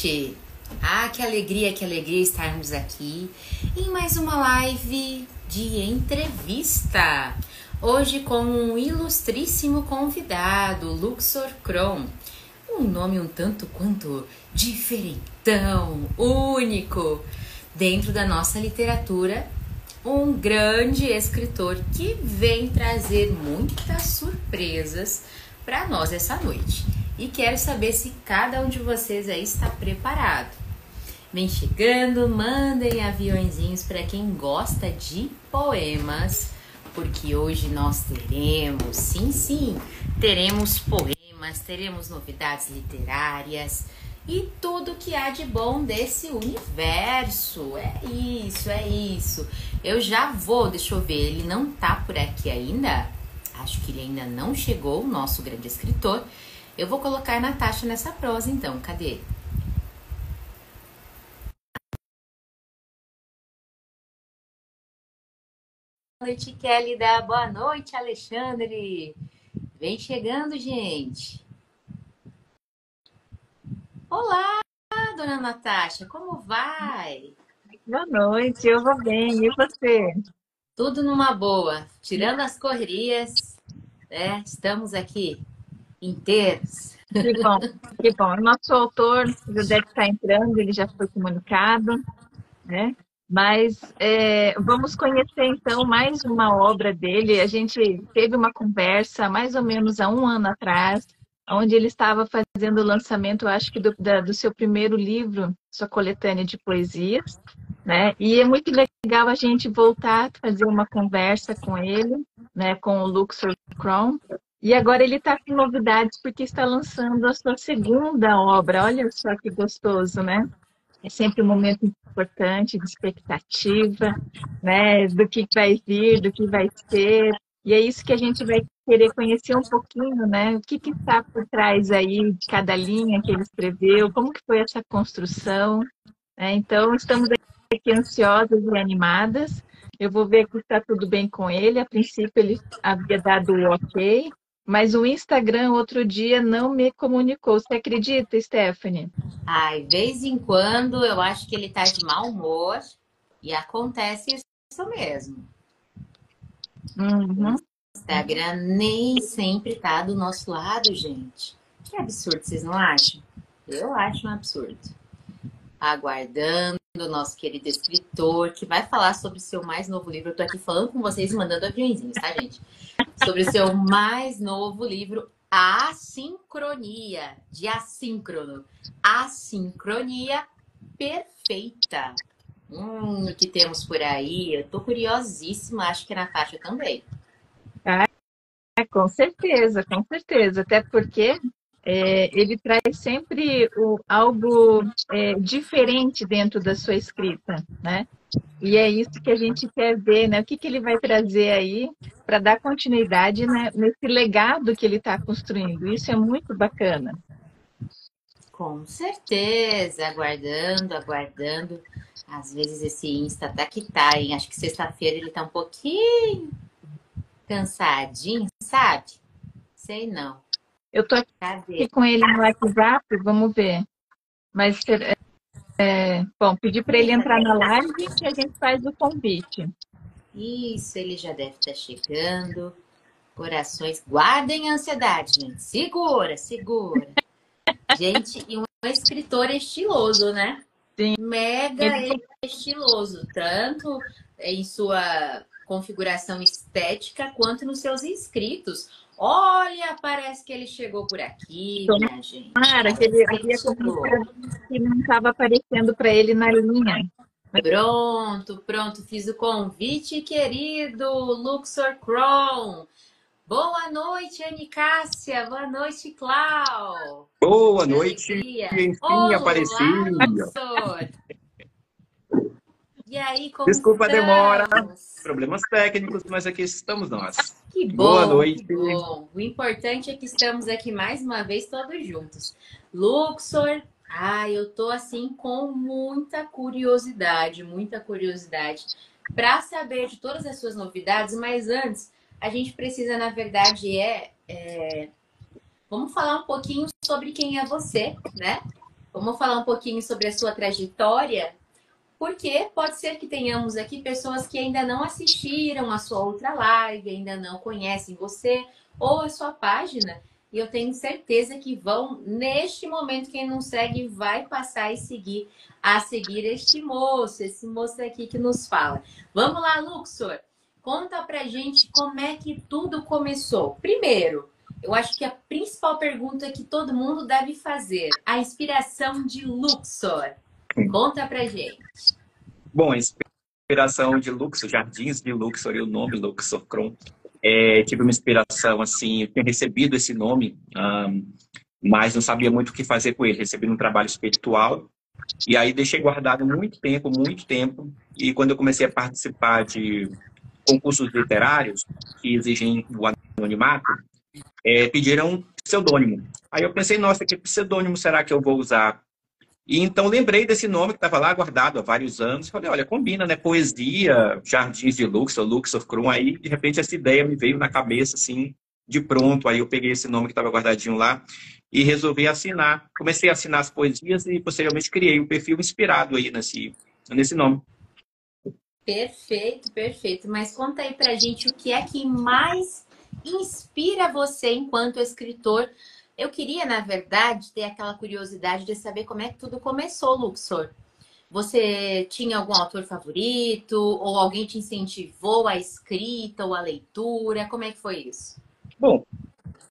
Que alegria estarmos aqui em mais uma live de entrevista. Hoje com um ilustríssimo convidado, Luxor Kron. Um nome um tanto quanto diferentão, único dentro da nossa literatura. Um grande escritor que vem trazer muitas surpresas para nós essa noite. E quero saber se cada um de vocês aí está preparado. Vem chegando, mandem aviõezinhos para quem gosta de poemas, porque hoje nós teremos, sim, teremos poemas, teremos novidades literárias e tudo que há de bom desse universo. É isso. Eu já vou, deixa eu ver, ele não tá por aqui ainda? Acho que ele ainda não chegou, o nosso grande escritor. Eu vou colocar a Natasha nessa prosa, então. Cadê? Boa noite, Kélida. Boa noite, Alexandre. Vem chegando, gente. Olá, dona Natasha. Como vai? Boa noite, eu vou bem. E você? Tudo numa boa. Tirando as correrias, né? Estamos aqui inteiros. Que bom, que bom. O nosso autor já deve estar entrando, ele já foi comunicado, né? Mas vamos conhecer então mais uma obra dele. A gente teve uma conversa mais ou menos há um ano atrás, onde ele estava fazendo o lançamento, eu acho que do seu primeiro livro, sua coletânea de poesias, né? E é muito legal a gente voltar a fazer uma conversa com ele, né? Com o Luxor Kron. E agora ele está com novidades porque está lançando a sua segunda obra. Olha só que gostoso, né? É sempre um momento importante de expectativa, né? Do que vai vir, do que vai ser. E é isso que a gente vai querer conhecer um pouquinho, né? O que está por trás aí de cada linha que ele escreveu, como que foi essa construção, né? Então, estamos aqui ansiosas e animadas. Eu vou ver que está tudo bem com ele. A princípio, ele havia dado o ok, mas o Instagram outro dia não me comunicou. Você acredita, Stephanie? Ai, vez em quando eu acho que ele tá de mau humor e acontece isso mesmo. O Uhum. Instagram nem sempre tá do nosso lado, gente. Que absurdo, vocês não acham? Eu acho um absurdo. Aguardando o nosso querido escritor, que vai falar sobre o seu mais novo livro. Eu tô aqui falando com vocês e mandando aviõezinhos, tá, gente? Sobre o seu mais novo livro, Assincronia, de assíncrono. Assincronia perfeita. O que temos por aí? Eu tô curiosíssima, acho que a Natasha também. Com certeza, com certeza. Até porque ele traz sempre algo diferente dentro da sua escrita, né? E é isso que a gente quer ver, né? O que ele vai trazer aí para dar continuidade, né, nesse legado que ele está construindo. Isso é muito bacana. Com certeza, aguardando. Às vezes esse Insta tá que tá, hein? Acho que sexta-feira ele tá um pouquinho cansadinho, sabe? Sei não. Eu estou Cadê? aqui com ele no WhatsApp, vamos ver. Mas, bom, pedir para ele entrar na live e a gente faz o convite. Isso, ele já deve estar chegando. Corações, guardem a ansiedade, gente. Segura. Gente, e um escritor estiloso, né? Sim, Mega ele estiloso, tanto em sua configuração estética quanto nos seus escritos. Olha, parece que ele chegou por aqui, minha gente. tomara que ele Parece que ele havia chegou. comunicado que não estava aparecendo para ele na linha. Pronto, fiz o convite, querido Luxor Kron. Boa noite, Anicássia. Boa noite, Clau. Boa Que noite, alegria. enfim apareci. Olá, Luxor. E aí, como Desculpa a demora, estamos? problemas técnicos, mas aqui estamos nós. Que Boa bom, noite. que bom. O importante é que estamos aqui mais uma vez todos juntos. Luxor, eu tô assim com muita curiosidade para saber de todas as suas novidades, mas antes a gente precisa, na verdade, vamos falar um pouquinho sobre quem é você, né? Vamos falar um pouquinho sobre a sua trajetória, porque pode ser que tenhamos aqui pessoas que ainda não assistiram a sua outra live, ainda não conhecem você ou a sua página. E eu tenho certeza que vão, neste momento, quem não segue, vai passar a seguir esse moço aqui que nos fala. Vamos lá, Luxor. Conta pra gente como é que tudo começou. Primeiro, eu acho que a principal pergunta que todo mundo deve fazer, a inspiração de Luxor. Conta pra gente. Bom, a inspiração de Luxor, Jardins de Luxor e o nome Luxor Kron. Tive uma inspiração, assim, eu tinha recebido esse nome, mas não sabia muito o que fazer com ele. Recebi um trabalho espiritual e aí deixei guardado muito tempo. E quando eu comecei a participar de concursos literários que exigem o anonimato, pediram um pseudônimo. Aí eu pensei, nossa, que pseudônimo será que eu vou usar? E então lembrei desse nome que estava lá guardado há vários anos. Falei, olha, combina, né? Poesia, Jardins de Luxor, Luxor Kron. Aí, de repente, essa ideia me veio na cabeça, assim, de pronto. Aí eu peguei esse nome que estava guardadinho lá e resolvi assinar. Comecei a assinar as poesias e, posteriormente, criei um perfil inspirado aí nesse nome. Perfeito, perfeito. Mas conta aí pra gente o que é que mais inspira você enquanto escritor. Eu queria, na verdade, ter aquela curiosidade de saber como é que tudo começou, Luxor. Você tinha algum autor favorito? Ou alguém te incentivou à escrita ou à leitura? Como é que foi isso? Bom,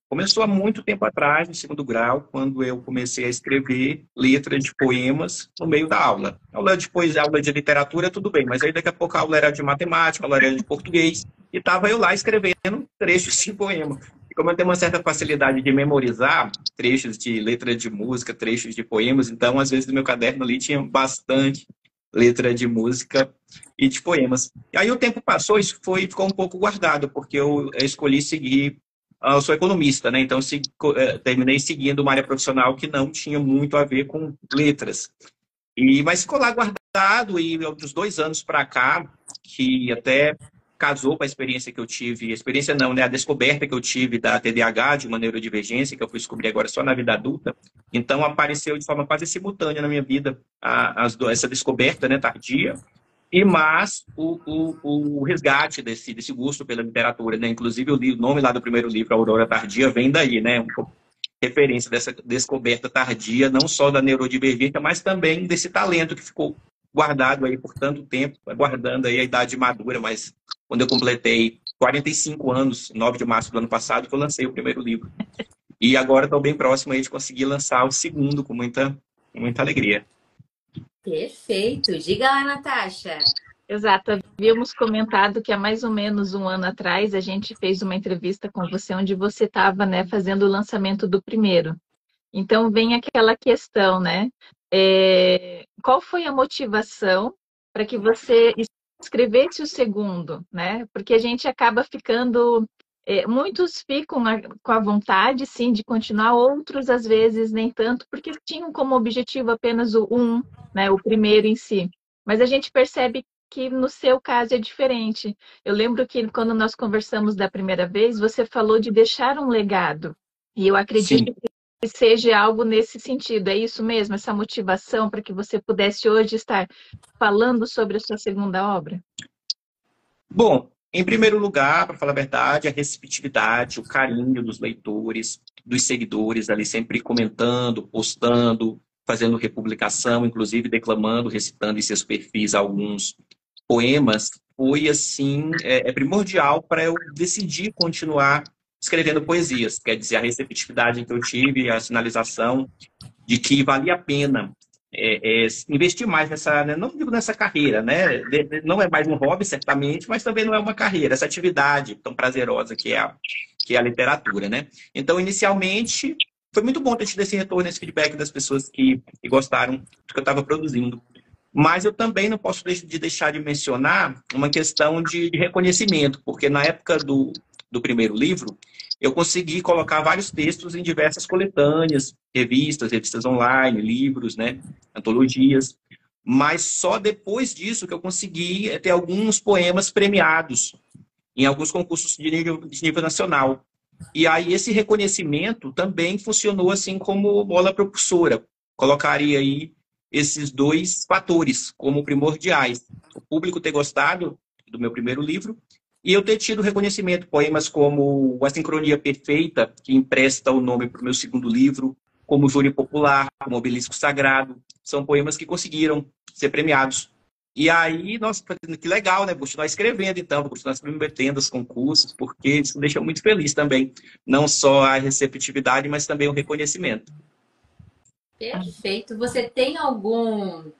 começou há muito tempo atrás, no segundo grau, quando eu comecei a escrever letras de poemas no meio da aula. Aula de poesia, aula de literatura, tudo bem, mas aí daqui a pouco a aula era de matemática, a aula era de português, e estava eu lá escrevendo trechos de poema. E como eu tenho uma certa facilidade de memorizar trechos de letra de música, trechos de poemas, então às vezes no meu caderno ali tinha bastante letra de música e de poemas. E aí o tempo passou, isso ficou um pouco guardado, porque eu escolhi seguir. Eu sou economista, né? Então terminei seguindo uma área profissional que não tinha muito a ver com letras. Mas ficou lá guardado e dos 2 anos para cá, que até casou com a experiência que eu tive, experiência não, né? A descoberta que eu tive da TDAH, de uma neurodivergência, que eu fui descobrir agora só na vida adulta. Então apareceu de forma quase simultânea na minha vida essa descoberta, né, tardia. Mas o resgate desse gosto pela literatura, né? Inclusive o nome lá do primeiro livro, Aurora Tardia, vem daí, né? Referência dessa descoberta tardia, não só da neurodivergência, mas também desse talento que ficou guardado aí por tanto tempo, aguardando aí a idade madura. Mas quando eu completei 45 anos, 9 de março do ano passado, que eu lancei o primeiro livro. E agora estou bem próximo aí de conseguir lançar o segundo com muita alegria. Perfeito. Diga lá, Natasha. Exato. Havíamos comentado que há mais ou menos 1 ano atrás a gente fez uma entrevista com você onde você estava, né, fazendo o lançamento do primeiro. Então vem aquela questão, né? Qual foi a motivação para que você escrevesse o segundo, né? Porque a gente acaba ficando... muitos ficam com a vontade, sim, de continuar, outros, às vezes, nem tanto, porque tinham como objetivo apenas né, o primeiro em si. Mas a gente percebe que no seu caso é diferente. Eu lembro que quando nós conversamos da primeira vez, você falou de deixar um legado. E eu acredito que seja algo nesse sentido. É isso mesmo? Essa motivação para que você pudesse hoje estar falando sobre a sua segunda obra? Bom, em primeiro lugar, para falar a verdade, a receptividade, o carinho dos leitores, dos seguidores ali sempre comentando, postando, fazendo republicação, inclusive declamando, recitando em seus perfis alguns poemas, foi assim, primordial para eu decidir continuar escrevendo poesias. Quer dizer, a receptividade que eu tive, a sinalização de que valia a pena investir mais nessa, né? Não digo nessa carreira, né? Não é mais um hobby, certamente, mas também não é uma carreira, essa atividade tão prazerosa que é a literatura, né? Então, inicialmente, foi muito bom ter tido esse retorno, esse feedback das pessoas que gostaram do que eu estava produzindo. Mas eu também não posso deixar de mencionar uma questão de reconhecimento, porque na época do primeiro livro, eu consegui colocar vários textos em diversas coletâneas, revistas online, livros, né, antologias. Mas só depois disso que eu consegui ter alguns poemas premiados em alguns concursos de nível nacional. E aí esse reconhecimento também funcionou assim como bola propulsora, colocaria aí esses dois fatores como primordiais. O público ter gostado do meu primeiro livro e eu ter tido reconhecimento. Poemas como A Sincronia Perfeita, que empresta o nome para o meu segundo livro, como Júri Popular, como Obelisco Sagrado, são poemas que conseguiram ser premiados. E aí, nossa, que legal, né? Vou continuar escrevendo, então, vou continuar submetendo aos concursos, porque isso me deixa muito feliz também. Não só a receptividade, mas também o reconhecimento. Perfeito. Você tem algum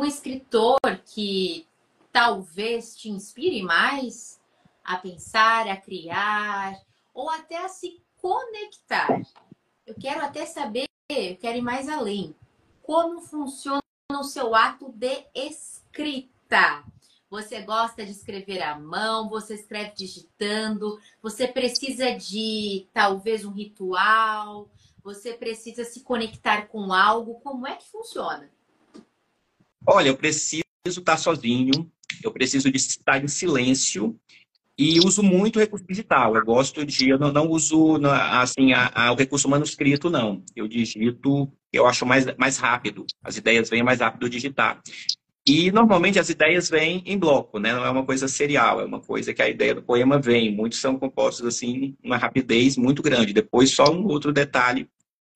escritor que talvez te inspire mais a pensar, a criar, ou até a se conectar? Eu quero até saber, eu quero ir mais além. Como funciona o seu ato de escrita? Você gosta de escrever à mão? Você escreve digitando? Você precisa de talvez um ritual? Você precisa se conectar com algo? Como é que funciona? Olha, eu preciso estar sozinho, eu preciso de estar em silêncio e uso muito recurso digital. Eu não uso assim, o recurso manuscrito, não. Eu digito, eu acho mais rápido. As ideias vêm mais rápido digitar. E normalmente as ideias vêm em bloco, né? Não é uma coisa serial, é uma coisa que a ideia do poema vem. Muitos são compostos assim, uma rapidez muito grande. Depois só um outro detalhe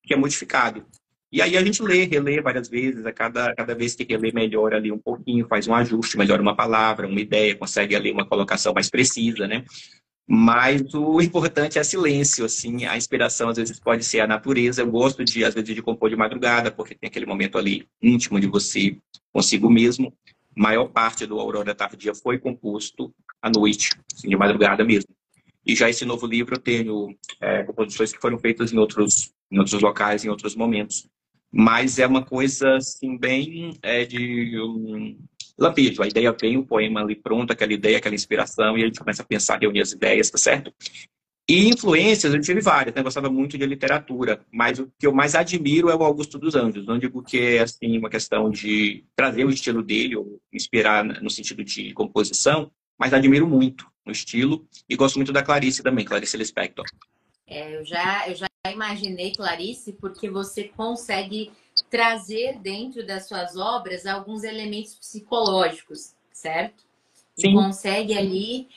que é modificado. E aí a gente relê várias vezes, cada vez que relê melhora ali um pouquinho, faz um ajuste, melhora uma palavra, uma ideia, consegue ali uma colocação mais precisa, né? Mas o importante é silêncio, assim, a inspiração às vezes pode ser a natureza. Eu gosto de, às vezes, de compor de madrugada, porque tem aquele momento ali íntimo de você consigo mesmo. A maior parte do Aurora Tardia foi composto à noite, assim, de madrugada mesmo. E já esse novo livro eu tenho composições que foram feitas em outros locais, em outros momentos. Mas é uma coisa, assim, bem de lampejo. A ideia vem, o poema ali pronto, aquela ideia, aquela inspiração, e a gente começa a pensar, reunir as ideias, tá certo? E influências, eu tive várias, né? Eu gostava muito de literatura, mas o que eu mais admiro é o Augusto dos Anjos. Não digo que é, assim, uma questão de trazer o estilo dele, ou inspirar no sentido de composição, mas admiro muito o estilo, e gosto muito da Clarice também, Clarice Lispector. Eu já imaginei, Clarice, porque você consegue trazer dentro das suas obras alguns elementos psicológicos, certo? E Sim. consegue ali,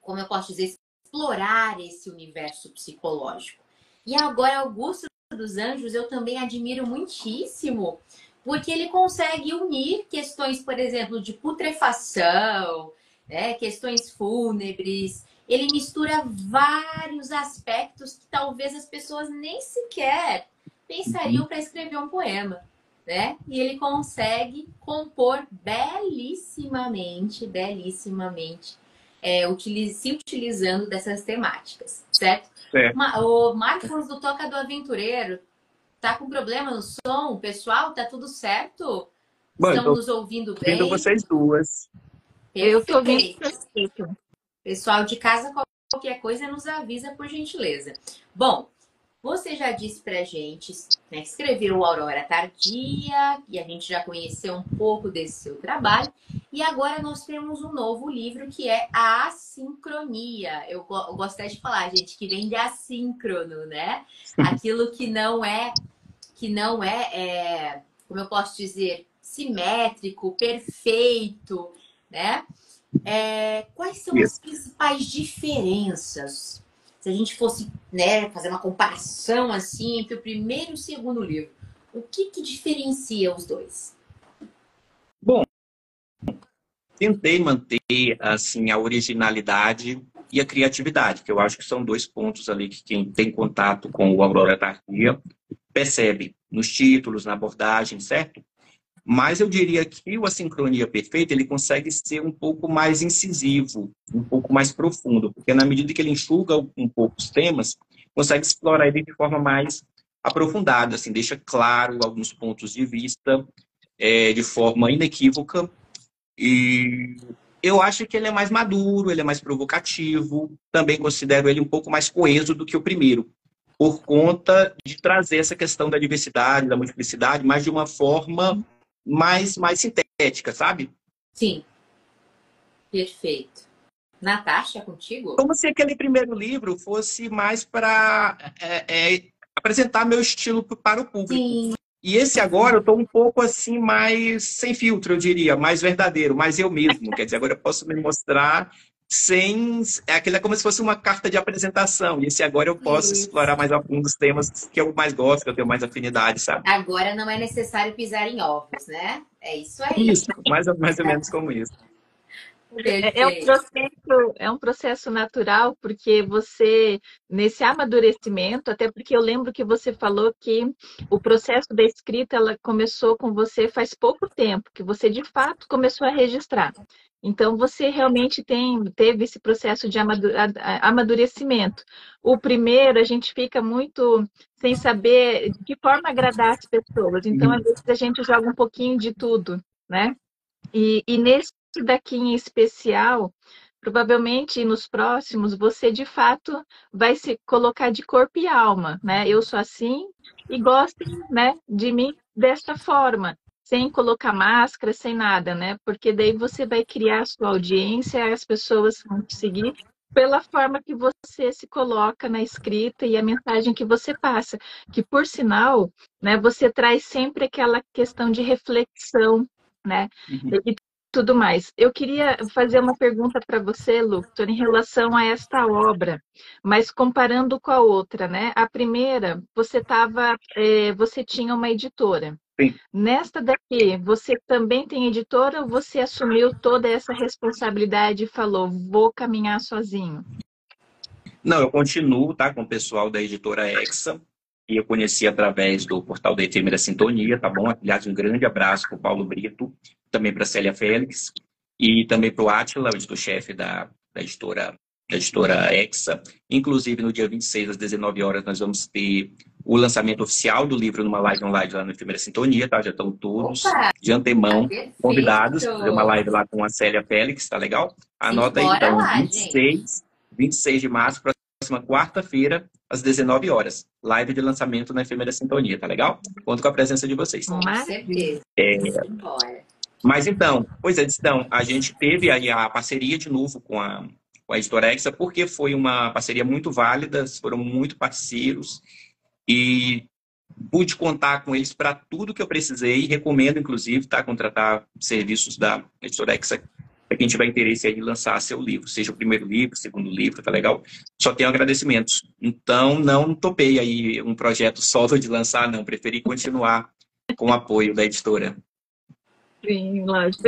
como eu posso dizer, explorar esse universo psicológico. E agora, Augusto dos Anjos, eu também admiro muitíssimo, porque ele consegue unir questões, por exemplo, de putrefação, né, questões fúnebres. Ele mistura vários aspectos que talvez as pessoas nem sequer pensariam para escrever um poema, né? E ele consegue compor belíssimamente, se utilizando dessas temáticas, certo? O Marcos do Toca do Aventureiro tá com problema no som? Pessoal, tá tudo certo? Estão nos ouvindo bem? Ouvindo vocês duas. Eu tô ouvindo perfeito. Pessoal de casa, qualquer coisa nos avisa, por gentileza. Bom, você já disse pra gente, né, que escreveu o Aurora Tardia, e a gente já conheceu um pouco desse seu trabalho. E agora nós temos um novo livro que é A Assincronia. Eu gosto de falar, gente, que vem de assíncrono, né? Aquilo que não é, como eu posso dizer, simétrico, perfeito, né? Quais são as principais diferenças? Se a gente fosse, né, fazer uma comparação assim entre o primeiro e o segundo livro, o que diferencia os dois? Bom, tentei manter assim a originalidade e a criatividade, que eu acho que são dois pontos ali que quem tem contato com o Aurora Tardia percebe nos títulos, na abordagem, certo? Mas eu diria que o A Sincronia Perfeita ele consegue ser um pouco mais incisivo, um pouco mais profundo, porque na medida que ele enxuga um pouco os temas, consegue explorar ele de forma mais aprofundada, assim, deixa claro alguns pontos de vista de forma inequívoca. E eu acho que ele é mais maduro, ele é mais provocativo, também considero ele um pouco mais coeso do que o primeiro, por conta de trazer essa questão da diversidade, da multiplicidade, mas de uma forma mais sintética, sabe? Sim. Perfeito. Natasha, contigo? Como se aquele primeiro livro fosse mais para apresentar meu estilo para o público. Sim. E esse agora eu estou um pouco assim, mais sem filtro, eu diria, mais verdadeiro, mais eu mesmo. Quer dizer, agora eu posso me mostrar sem. Aquilo é como se fosse uma carta de apresentação. E esse agora eu posso Isso. explorar mais a fundo os temas que eu mais gosto, que eu tenho mais afinidade, sabe? Agora não é necessário pisar em ovos, né? É isso aí. Isso, mais ou menos como isso. É um processo natural, porque você, nesse amadurecimento, até porque eu lembro que você falou que o processo da escrita ela começou com você faz pouco tempo, que você de fato começou a registrar. Então, você realmente teve esse processo de amadurecimento. O primeiro, a gente fica muito sem saber de que forma agradar as pessoas. Então, às vezes, a gente joga um pouquinho de tudo, né? E nesse daqui em especial, provavelmente nos próximos, você de fato vai se colocar de corpo e alma, né? Eu sou assim e gostem, né, de mim desta forma, sem colocar máscara, sem nada, né? Porque daí você vai criar a sua audiência, as pessoas vão te seguir pela forma que você se coloca na escrita e a mensagem que você passa, que por sinal, né, você traz sempre aquela questão de reflexão, né? E tudo mais. Eu queria fazer uma pergunta para você, Luctor, em relação a esta obra, mas comparando com a outra, né? A primeira, você tinha uma editora. Sim. Nesta daqui, você também tem editora ou você assumiu toda essa responsabilidade e falou, vou caminhar sozinho? Não, eu continuo, tá, com o pessoal da editora Hexa, que eu conheci através do portal da Efêmera Sintonia, tá bom? Aliás, um grande abraço para o Paulo Brito, também para a Célia Félix, e também para o Átila, o editor-chefe da editora Hexa. Inclusive, no dia 26, às 19 horas, nós vamos ter o lançamento oficial do livro numa live online lá no Efêmera Sintonia, tá? Já estão todos de antemão convidados para fazer uma live lá com a Célia Félix, tá legal? Anota aí, então, lá, 26 de março, próxima quarta-feira, às 19 horas. Live de lançamento na Efêmera Sintonia, tá legal? Conto com a presença de vocês. Com certeza. Mas então, a gente teve aí a parceria de novo com a editora Hexa, porque foi uma parceria muito válida, foram muito parceiros e pude contar com eles para tudo que eu precisei. Recomendo, inclusive, tá, contratar serviços da editora Hexa para quem tiver interesse aí de lançar seu livro, seja o primeiro livro, o segundo livro, tá legal? Só tenho agradecimentos. Então, não topei aí um projeto solo de lançar, não. Preferi continuar com o apoio da editora. Sim, lógico.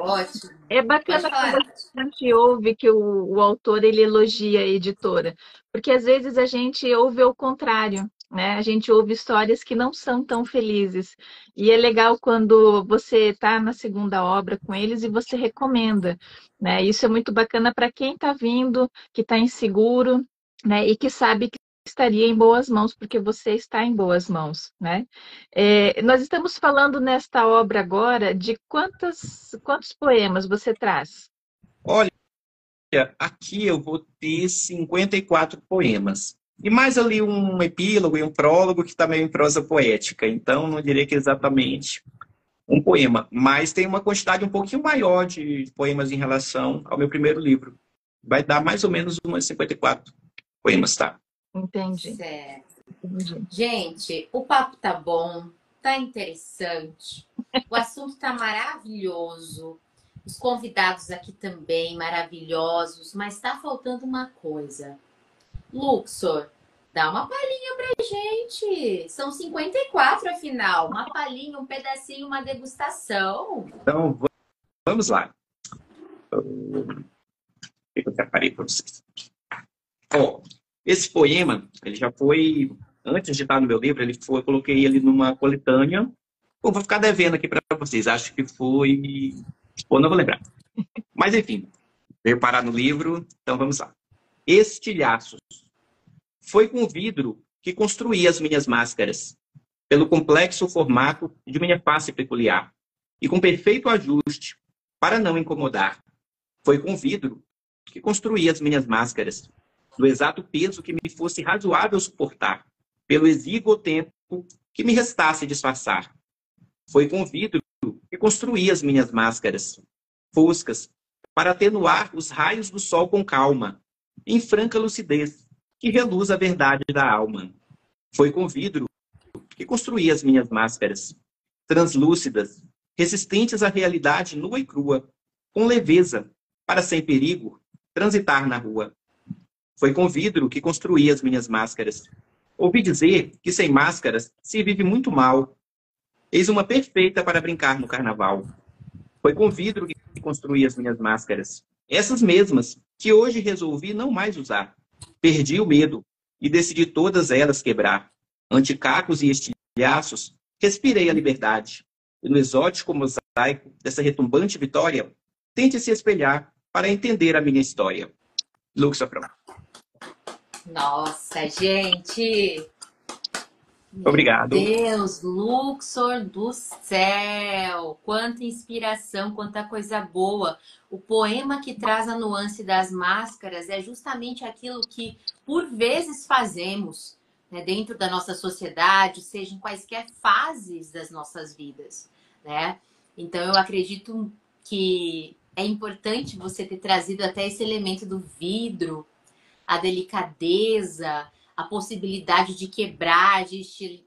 Ótimo. É bacana quando a gente ouve que o autor ele elogia a editora, porque às vezes a gente ouve o contrário, né? A gente ouve histórias que não são tão felizes. E é legal quando você está na segunda obra com eles e você recomenda, né? Isso é muito bacana para quem está vindo, que está inseguro, né? E que sabe que estaria em boas mãos, porque você está em boas mãos, né? Nós estamos falando nesta obra agora de quantos poemas você traz? Olha, aqui eu vou ter 54 poemas. E mais ali um epílogo e um prólogo que está meio em prosa poética. Então, não diria que é exatamente um poema. Mas tem uma quantidade um pouquinho maior de poemas em relação ao meu primeiro livro. Vai dar mais ou menos umas 54 poemas, tá? Entendi. Certo. Entendi. Gente, o papo tá bom, tá interessante. O assunto tá maravilhoso. Os convidados aqui também maravilhosos, mas tá faltando uma coisa. Luxor, dá uma palhinha pra gente. São 54, afinal. Uma palhinha, um pedacinho, uma degustação. Então, vamos lá. Eu preparei para vocês. Esse poema, ele já foi, antes de estar no meu livro, eu coloquei ele numa coletânea. Vou ficar devendo aqui para vocês. Acho que foi... Ou não vou lembrar. Mas, enfim, veio parar no livro. Então, vamos lá. Estilhaços. Foi com vidro que construí as minhas máscaras, pelo complexo formato de minha face peculiar, e com perfeito ajuste, para não incomodar. Foi com vidro que construí as minhas máscaras, do exato peso que me fosse razoável suportar, pelo exíguo tempo que me restasse disfarçar. Foi com vidro que construí as minhas máscaras, foscas, para atenuar os raios do sol com calma, em franca lucidez, que reluz a verdade da alma. Foi com vidro que construí as minhas máscaras, translúcidas, resistentes à realidade nua e crua, com leveza, para sem perigo transitar na rua. Foi com vidro que construí as minhas máscaras. Ouvi dizer que sem máscaras se vive muito mal. Eis uma perfeita para brincar no carnaval. Foi com vidro que construí as minhas máscaras. Essas mesmas que hoje resolvi não mais usar. Perdi o medo e decidi todas elas quebrar. Ante cacos e estilhaços, respirei a liberdade. E no exótico mosaico dessa retumbante vitória, tente se espelhar para entender a minha história. Luxor Crown. Nossa, gente! Obrigado. Meu Deus, Luxor do céu! Quanta inspiração, quanta coisa boa. O poema que traz a nuance das máscaras é justamente aquilo que, por vezes, fazemos, né, dentro da nossa sociedade, seja em quaisquer fases das nossas vidas, né? Então, eu acredito que é importante você ter trazido até esse elemento do vidro, a delicadeza, a possibilidade de quebrar, de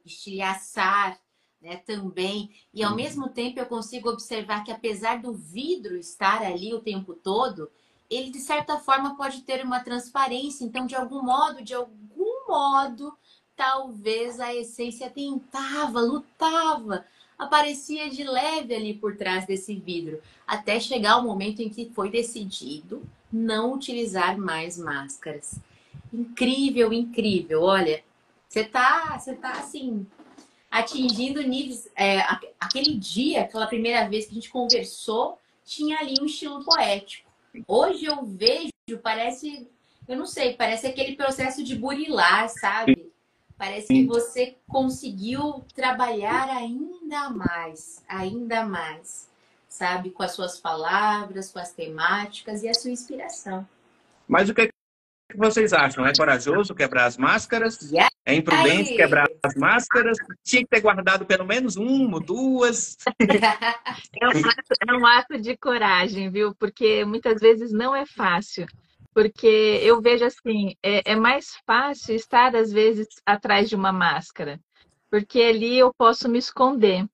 estilhaçar, né, também. E ao mesmo tempo eu consigo observar que apesar do vidro estar ali o tempo todo, ele de certa forma pode ter uma transparência. Então, de algum modo, talvez a essência tentava, lutava, aparecia de leve ali por trás desse vidro, até chegar o momento em que foi decidido não utilizar mais máscaras. Incrível, incrível. Olha, você tá assim, atingindo níveis. Aquele dia, aquela primeira vez que a gente conversou, tinha ali um estilo poético. Hoje eu vejo, parece, eu não sei, parece aquele processo de burilar, sabe? Parece que você conseguiu trabalhar ainda mais, sabe? Com as suas palavras, com as temáticas e a sua inspiração. Mas o que vocês acham? É corajoso quebrar as máscaras? É imprudente quebrar as máscaras? Tinha que ter guardado pelo menos uma ou duas? É um ato de coragem, viu? Porque muitas vezes não é fácil. Porque eu vejo assim, é mais fácil estar, às vezes, atrás de uma máscara. Porque ali eu posso me esconder,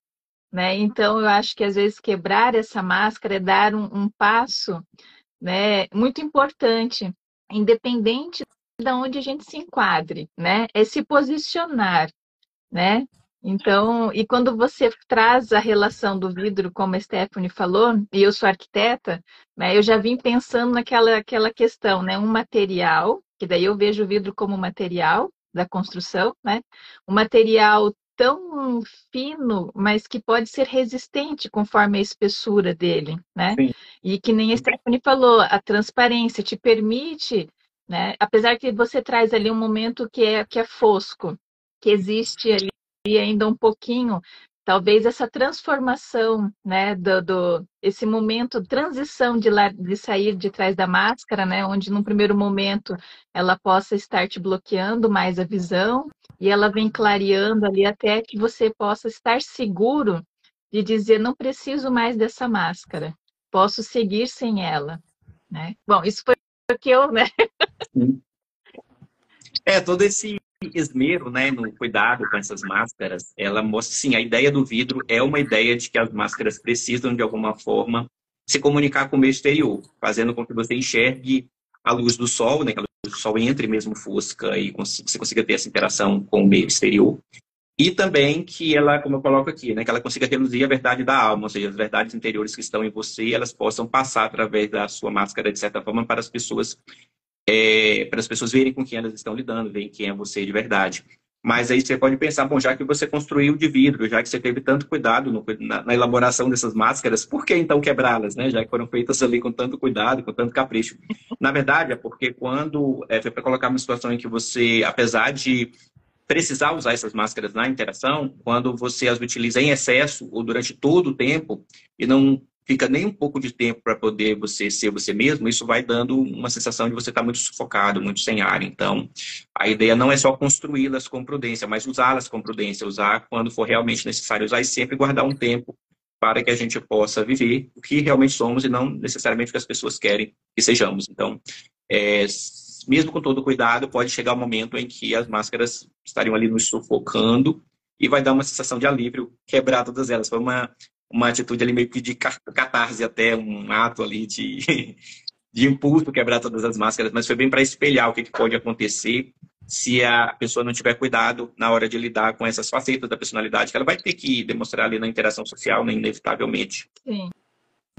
né? Então, eu acho que, às vezes, quebrar essa máscara é dar um passo, né, muito importante, independente de onde a gente se enquadre, né? É se posicionar, né? Então, e quando você traz a relação do vidro, como a Stephanie falou, e eu sou arquiteta, né, eu já vim pensando aquela questão, né? Um material, que daí eu vejo o vidro como material da construção, né? Um material tão fino, mas que pode ser resistente conforme a espessura dele, né? Sim. E que nem a Stephanie falou, a transparência te permite, né? Apesar que você traz ali um momento que é fosco, que existe ali ainda um pouquinho, talvez essa transformação, né, esse momento, transição de sair de trás da máscara, né, onde num primeiro momento ela possa estar te bloqueando mais a visão, e ela vem clareando ali até que você possa estar seguro de dizer, não preciso mais dessa máscara, posso seguir sem ela, né? Bom, isso foi o que eu, né? Todo esse esmero, né, no cuidado com essas máscaras, ela mostra, sim, a ideia do vidro é uma ideia de que as máscaras precisam, de alguma forma, se comunicar com o meio exterior, fazendo com que você enxergue a luz do sol, né, que a luz do sol entre mesmo fosca e você consiga ter essa interação com o meio exterior. E também que ela, como eu coloco aqui, né, que ela consiga reluzir a verdade da alma, ou seja, as verdades interiores que estão em você, elas possam passar através da sua máscara, de certa forma, para as pessoas verem com quem elas estão lidando, verem quem é você de verdade. Mas aí você pode pensar, bom, já que você construiu de vidro, já que você teve tanto cuidado na elaboração dessas máscaras, por que então quebrá-las, né? Já que foram feitas ali com tanto cuidado, com tanto capricho. Na verdade, é porque quando foi para colocar uma situação em que você, apesar de precisar usar essas máscaras na interação, quando você as utiliza em excesso ou durante todo o tempo e não fica nem um pouco de tempo para poder você ser você mesmo, isso vai dando uma sensação de você estar muito sufocado, muito sem ar. Então, a ideia não é só construí-las com prudência, mas usá-las com prudência, usar quando for realmente necessário usar e sempre guardar um tempo para que a gente possa viver o que realmente somos e não necessariamente o que as pessoas querem que sejamos. Então, mesmo com todo cuidado, pode chegar um momento em que as máscaras estariam ali nos sufocando e vai dar uma sensação de alívio, quebrar todas elas. Foi uma atitude ali meio que de catarse, até um ato ali de impulso, quebrar todas as máscaras, mas foi bem para espelhar o que pode acontecer se a pessoa não tiver cuidado na hora de lidar com essas facetas da personalidade, que ela vai ter que demonstrar ali na interação social, né, inevitavelmente. Sim.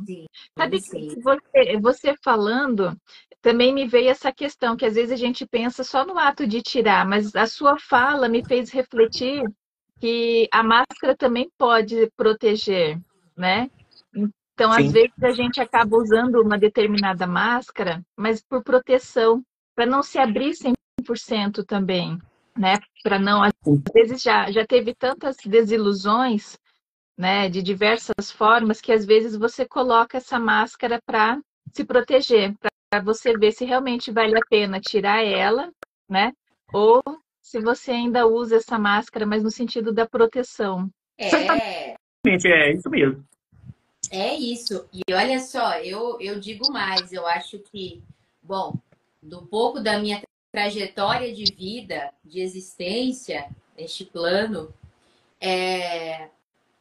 Sim, Sabe sim. que você falando, também me veio essa questão, que às vezes a gente pensa só no ato de tirar, mas a sua fala me fez refletir que a máscara também pode proteger, né? Então, às Sim, vezes a gente acaba usando uma determinada máscara, mas por proteção, para não se abrir 100% também, né? Para não, às vezes já teve tantas desilusões, né, de diversas formas, que às vezes você coloca essa máscara para se proteger, para você ver se realmente vale a pena tirar ela, né? Ou se você ainda usa essa máscara, mas no sentido da proteção. É, é isso mesmo. é isso. E olha só, eu digo mais, eu acho que, bom, do pouco da minha trajetória de vida, de existência neste plano,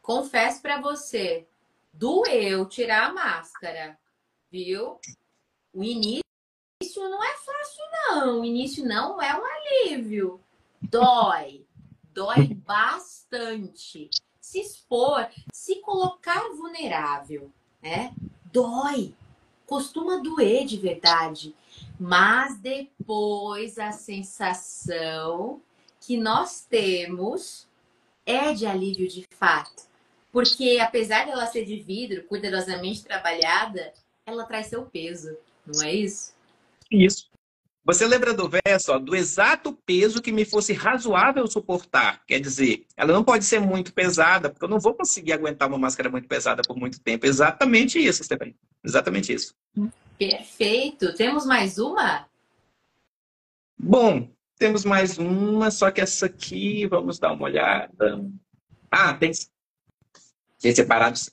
confesso para você, doeu tirar a máscara, viu? O início não é fácil, não. O início não é um alívio. Dói. Dói bastante. Se expor, se colocar vulnerável, né? Dói. Costuma doer de verdade. Mas depois a sensação que nós temos é de alívio de fato. Porque apesar dela ser de vidro, cuidadosamente trabalhada, ela traz seu peso, não é isso? Isso. Você lembra do verso, ó, do exato peso que me fosse razoável suportar? Quer dizer, ela não pode ser muito pesada, porque eu não vou conseguir aguentar uma máscara muito pesada por muito tempo. Exatamente isso, Stephanie. Exatamente isso. Perfeito. Temos mais uma? Bom, temos mais uma, só que essa aqui, vamos dar uma olhada. Tem separados.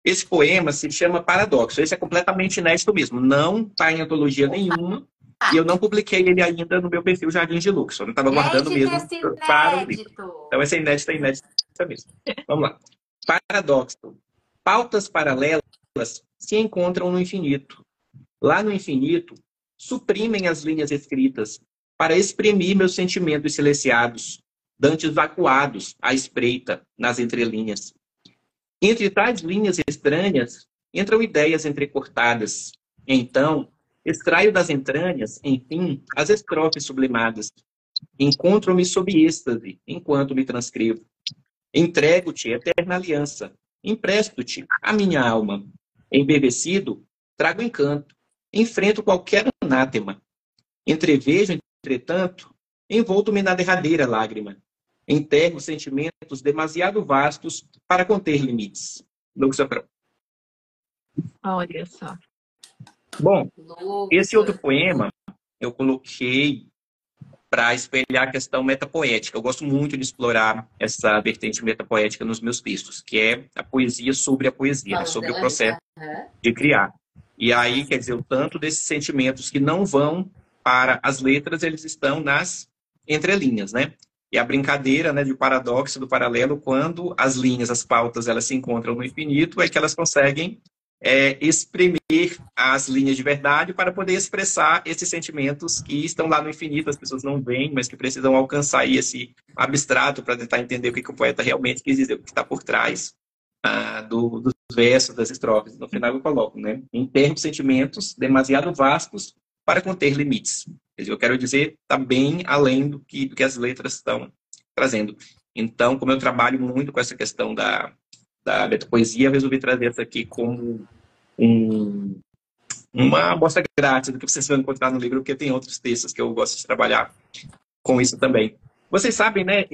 Esse poema se chama Paradoxo. Esse é completamente inédito mesmo. Não está em antologia nenhuma. E eu não publiquei ele ainda no meu perfil Jardins de Luxor. Eu não estava guardando mesmo para o livro. Então essa é inédita mesmo. Vamos lá. Paradoxo. Pautas paralelas se encontram no infinito. Lá no infinito, suprimem as linhas escritas para exprimir meus sentimentos silenciados, dantes vacuados à espreita nas entrelinhas. Entre tais linhas estranhas, entram ideias entrecortadas. Então, extraio das entranhas, enfim, as estrofes sublimadas. Encontro-me sob êxtase, enquanto me transcrevo. Entrego-te eterna aliança. Empresto-te a minha alma. Embevecido, trago encanto. Enfrento qualquer anátema. Entrevejo, entretanto, envolto-me na derradeira lágrima. Enterro sentimentos demasiado vastos para conter limites. Luxor. Olha só. Bom, esse outro poema eu coloquei para espelhar a questão metapoética. Eu gosto muito de explorar essa vertente metapoética nos meus textos, que é a poesia sobre a poesia, né? Sobre o processo de criar. E aí, quer dizer, o tanto desses sentimentos que não vão para as letras, eles estão nas entrelinhas, né? E a brincadeira, né, de paradoxo, do paralelo, quando as linhas, as pautas, elas se encontram no infinito, é que elas conseguem exprimir as linhas de verdade para poder expressar esses sentimentos que estão lá no infinito, as pessoas não veem, mas que precisam alcançar aí esse abstrato para tentar entender o que o poeta realmente quis dizer, o que está por trás dos versos, das estrofes. No final eu coloco, né? Enterro sentimentos demasiado vastos para conter limites. Quer dizer, eu quero dizer, está bem além do que as letras estão trazendo. Então, como eu trabalho muito com essa questão da metapoesia, eu resolvi trazer essa aqui como uma amostra grátis do que vocês vão encontrar no livro, porque tem outros textos que eu gosto de trabalhar com isso também. Vocês sabem, né,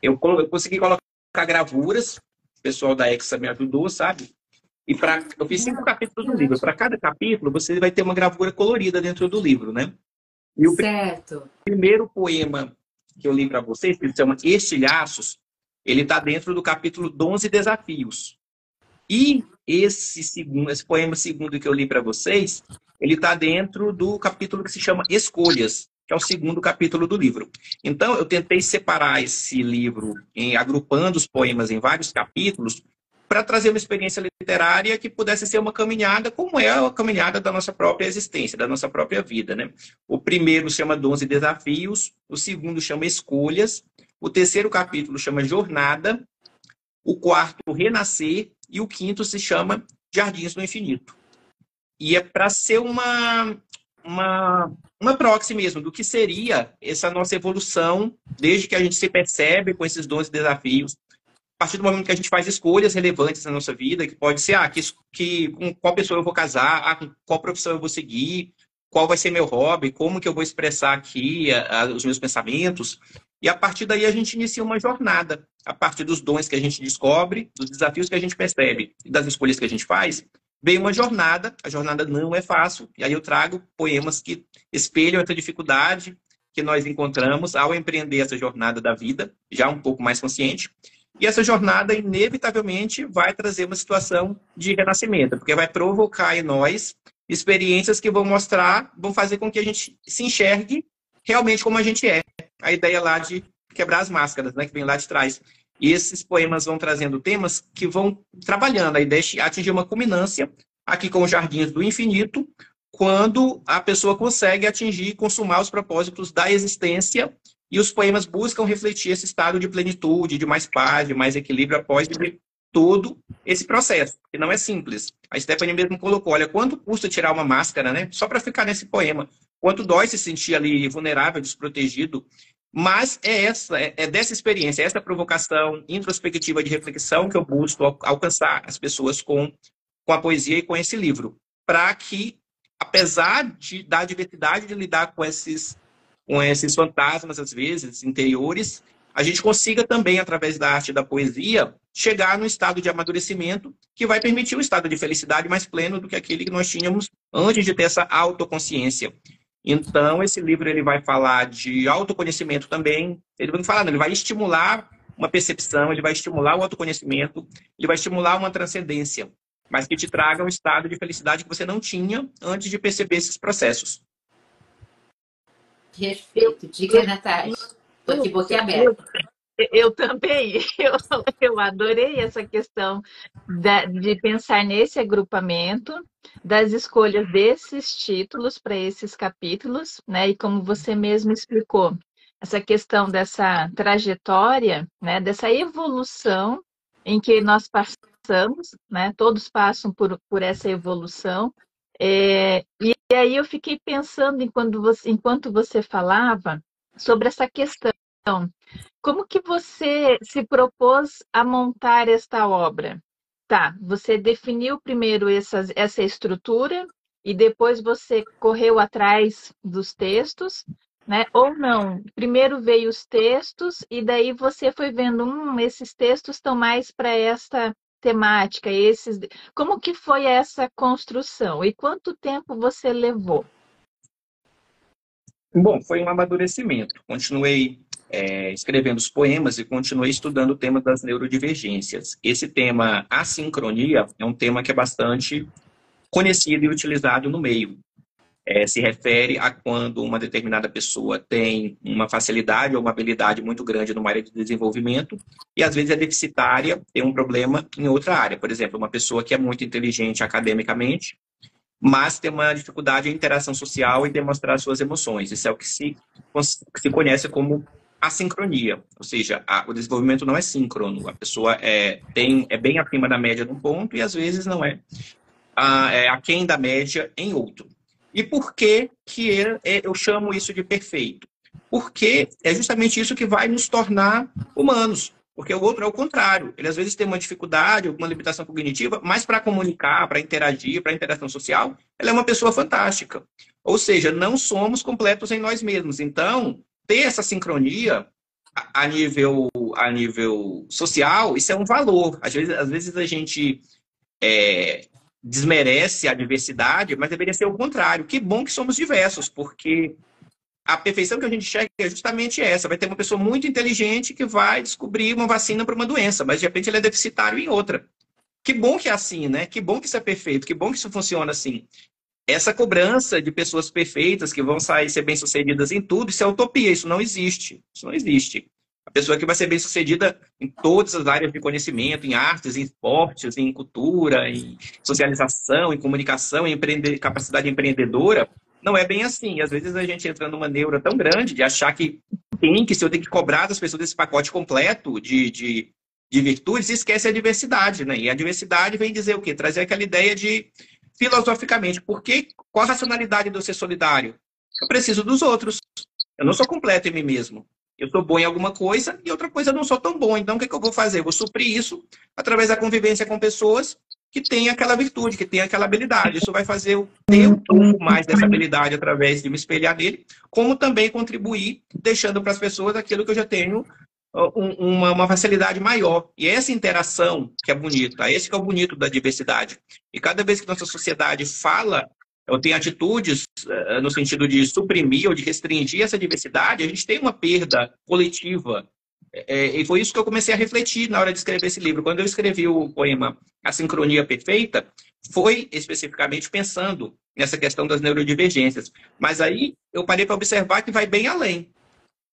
eu consegui colocar gravuras, o pessoal da Hexa me ajudou, sabe? E eu fiz 5 capítulos do livro. Para cada capítulo, você vai ter uma gravura colorida dentro do livro, né? E o primeiro poema que eu li para vocês, que se chama Estilhaços, ele está dentro do capítulo 12 Desafios. E esse poema segundo que eu li para vocês, ele está dentro do capítulo que se chama Escolhas, que é o segundo capítulo do livro. Então, eu tentei separar esse livro, agrupando os poemas em vários capítulos, para trazer uma experiência literária que pudesse ser uma caminhada, como é a caminhada da nossa própria existência, da nossa própria vida, né? O primeiro chama 12 Desafios, o segundo chama Escolhas, o terceiro capítulo chama Jornada, o quarto Renascer e o quinto se chama Jardins do Infinito. E é para ser uma proxy mesmo do que seria essa nossa evolução desde que a gente se percebe com esses 12 desafios, a partir do momento que a gente faz escolhas relevantes na nossa vida, que pode ser com qual pessoa eu vou casar, com qual profissão eu vou seguir, qual vai ser meu hobby, como que eu vou expressar aqui os meus pensamentos. E a partir daí a gente inicia uma jornada, a partir dos dons que a gente descobre, dos desafios que a gente percebe e das escolhas que a gente faz, vem uma jornada. A jornada não é fácil, e aí eu trago poemas que espelham essa dificuldade que nós encontramos ao empreender essa jornada da vida, já um pouco mais consciente. E essa jornada, inevitavelmente, vai trazer uma situação de renascimento, porque vai provocar em nós experiências que vão fazer com que a gente se enxergue realmente como a gente é. A ideia lá de quebrar as máscaras, né, que vem lá de trás. E esses poemas vão trazendo temas que vão trabalhando a ideia de atingir uma culminância, aqui com os Jardins do Infinito, quando a pessoa consegue atingir e consumar os propósitos da existência. E os poemas buscam refletir esse estado de plenitude, de mais paz, de mais equilíbrio após viver todo esse processo, que não é simples. A Stephanie mesmo colocou, olha, quanto custa tirar uma máscara, né? Só para ficar nesse poema. Quanto dói se sentir ali vulnerável, desprotegido. Mas é dessa experiência, essa provocação introspectiva de reflexão que eu busco alcançar as pessoas com a poesia e com esse livro. Para que, apesar da diversidade de lidar com esses fantasmas, às vezes, interiores, a gente consiga também, através da arte e da poesia, chegar no estado de amadurecimento que vai permitir um estado de felicidade mais pleno do que aquele que nós tínhamos antes de ter essa autoconsciência. Então, esse livro ele vai falar de autoconhecimento também. Ele vai estimular uma percepção, ele vai estimular o autoconhecimento, ele vai estimular uma transcendência, mas que te traga um estado de felicidade que você não tinha antes de perceber esses processos. Perfeito. Diga, Natália. Estou aqui boquiaberta. Eu também. Eu adorei essa questão de pensar nesse agrupamento, das escolhas desses títulos para esses capítulos, né? E como você mesmo explicou, essa questão dessa trajetória, né? Dessa evolução em que nós passamos, né? Todos passam por essa evolução. E aí eu fiquei pensando, enquanto você falava, sobre essa questão. Como que você se propôs a montar esta obra? Tá, você definiu primeiro essa estrutura e depois você correu atrás dos textos, né? Ou não? Primeiro veio os textos e daí você foi vendo, esses textos estão mais para esta temática, Como que foi essa construção? E quanto tempo você levou? Bom, foi um amadurecimento. Continuei escrevendo os poemas e continuei estudando o tema das neurodivergências. Esse tema, assincronia, é um tema que é bastante conhecido e utilizado no meio. Se refere a quando uma determinada pessoa tem uma facilidade ou uma habilidade muito grande numa área de desenvolvimento e às vezes é deficitária, tem um problema em outra área. Por exemplo, uma pessoa que é muito inteligente academicamente, mas tem uma dificuldade em interação social e demonstrar suas emoções. Isso é o que se conhece como assincronia, ou seja, o desenvolvimento não é síncrono. A pessoa é bem acima da média num ponto e às vezes não é aquém da média em outro. E por que eu chamo isso de perfeito? Porque é justamente isso que vai nos tornar humanos. Porque o outro é o contrário. Ele às vezes tem uma dificuldade, alguma limitação cognitiva, mas para comunicar, para interagir, para interação social, ela é uma pessoa fantástica. Ou seja, não somos completos em nós mesmos. Então, ter essa sincronia a nível social, isso é um valor. Às vezes a gente desmerece a diversidade, mas deveria ser o contrário. Que bom que somos diversos, porque a perfeição que a gente enxerga é justamente essa. Vai ter uma pessoa muito inteligente que vai descobrir uma vacina para uma doença, mas de repente ele é deficitário em outra. Que bom que é assim, né? Que bom que isso é perfeito, que bom que isso funciona assim. essa cobrança de pessoas perfeitas que vão sair ser bem-sucedidas em tudo, isso é utopia, isso não existe. Isso não existe. A pessoa que vai ser bem-sucedida em todas as áreas de conhecimento, em artes, em esportes, em cultura, em socialização, em comunicação, em capacidade empreendedora, não é bem assim. Às vezes a gente entra numa neura tão grande de achar que se eu tenho que cobrar das pessoas esse pacote completo de virtudes, e esquece a diversidade, né? E a diversidade vem dizer o quê? Trazer aquela ideia de, filosoficamente, qual a racionalidade de eu ser solidário? Eu preciso dos outros. Eu não sou completo em mim mesmo. Eu sou bom em alguma coisa e outra coisa eu não sou tão bom. Então, o que eu vou fazer? Eu vou suprir isso através da convivência com pessoas que têm aquela virtude, que têm aquela habilidade. Isso vai fazer eu ter um pouco mais dessa habilidade através de me espelhar nele, como também contribuir deixando para as pessoas aquilo que eu já tenho uma facilidade maior. E essa interação que é bonita, esse que é o bonito da diversidade. E cada vez que nossa sociedade fala ou tem atitudes no sentido de suprimir ou de restringir essa diversidade, a gente tem uma perda coletiva. E foi isso que eu comecei a refletir na hora de escrever esse livro. Quando eu escrevi o poema A Sincronia Perfeita, foi especificamente pensando nessa questão das neurodivergências. Mas aí eu parei para observar que vai bem além.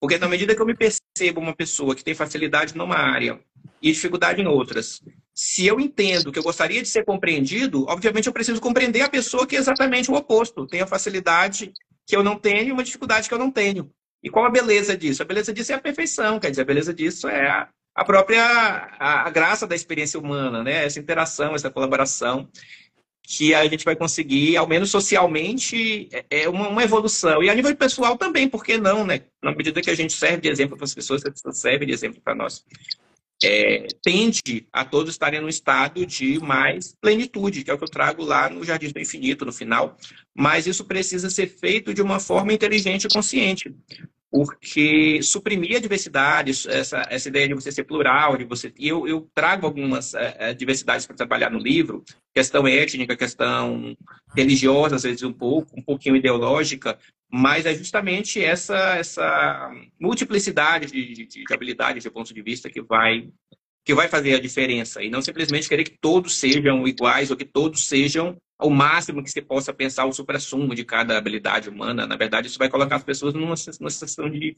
Porque na medida que eu me percebo uma pessoa que tem facilidade numa área e dificuldade em outras, se eu entendo que eu gostaria de ser compreendido, obviamente eu preciso compreender a pessoa que é exatamente o oposto. Tem a facilidade que eu não tenho e uma dificuldade que eu não tenho. E qual a beleza disso? A beleza disso é a perfeição, quer dizer, a beleza disso é a própria a graça da experiência humana, né? Essa interação, essa colaboração que a gente vai conseguir, ao menos socialmente, uma evolução. E a nível pessoal também, por que não, né? Na medida que a gente serve de exemplo para as pessoas servem de exemplo para nós. Tende a todos estarem num estado de mais plenitude, que é o que eu trago lá no Jardim do Infinito, no final. Mas isso precisa ser feito de uma forma inteligente e consciente. Porque suprimir a diversidade, essa ideia de você ser plural, de você. E eu trago algumas diversidades para trabalhar no livro, questão étnica, questão religiosa, às vezes um pouquinho ideológica, mas é justamente essa multiplicidade de habilidades, de pontos de vista que vai fazer a diferença. E não simplesmente querer que todos sejam iguais ou que todos sejam ao máximo que se possa pensar o suprassumo de cada habilidade humana. Na verdade, isso vai colocar as pessoas numa situação de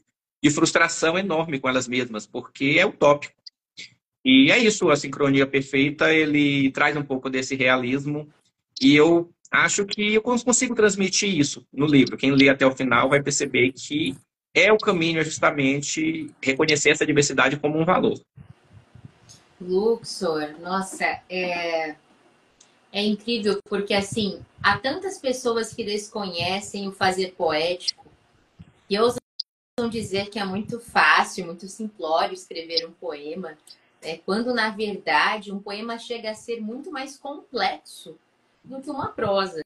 frustração enorme com elas mesmas, porque é utópico. E é isso, a Sincronia Perfeita, ele traz um pouco desse realismo, e eu acho que eu consigo transmitir isso no livro. Quem lê até o final vai perceber que o caminho é justamente reconhecer essa diversidade como um valor. Luxor, nossa, é incrível, porque assim, há tantas pessoas que desconhecem o fazer poético e ousam dizer que é muito fácil, muito simplório escrever um poema, quando na verdade um poema chega a ser muito mais complexo do que uma prosa,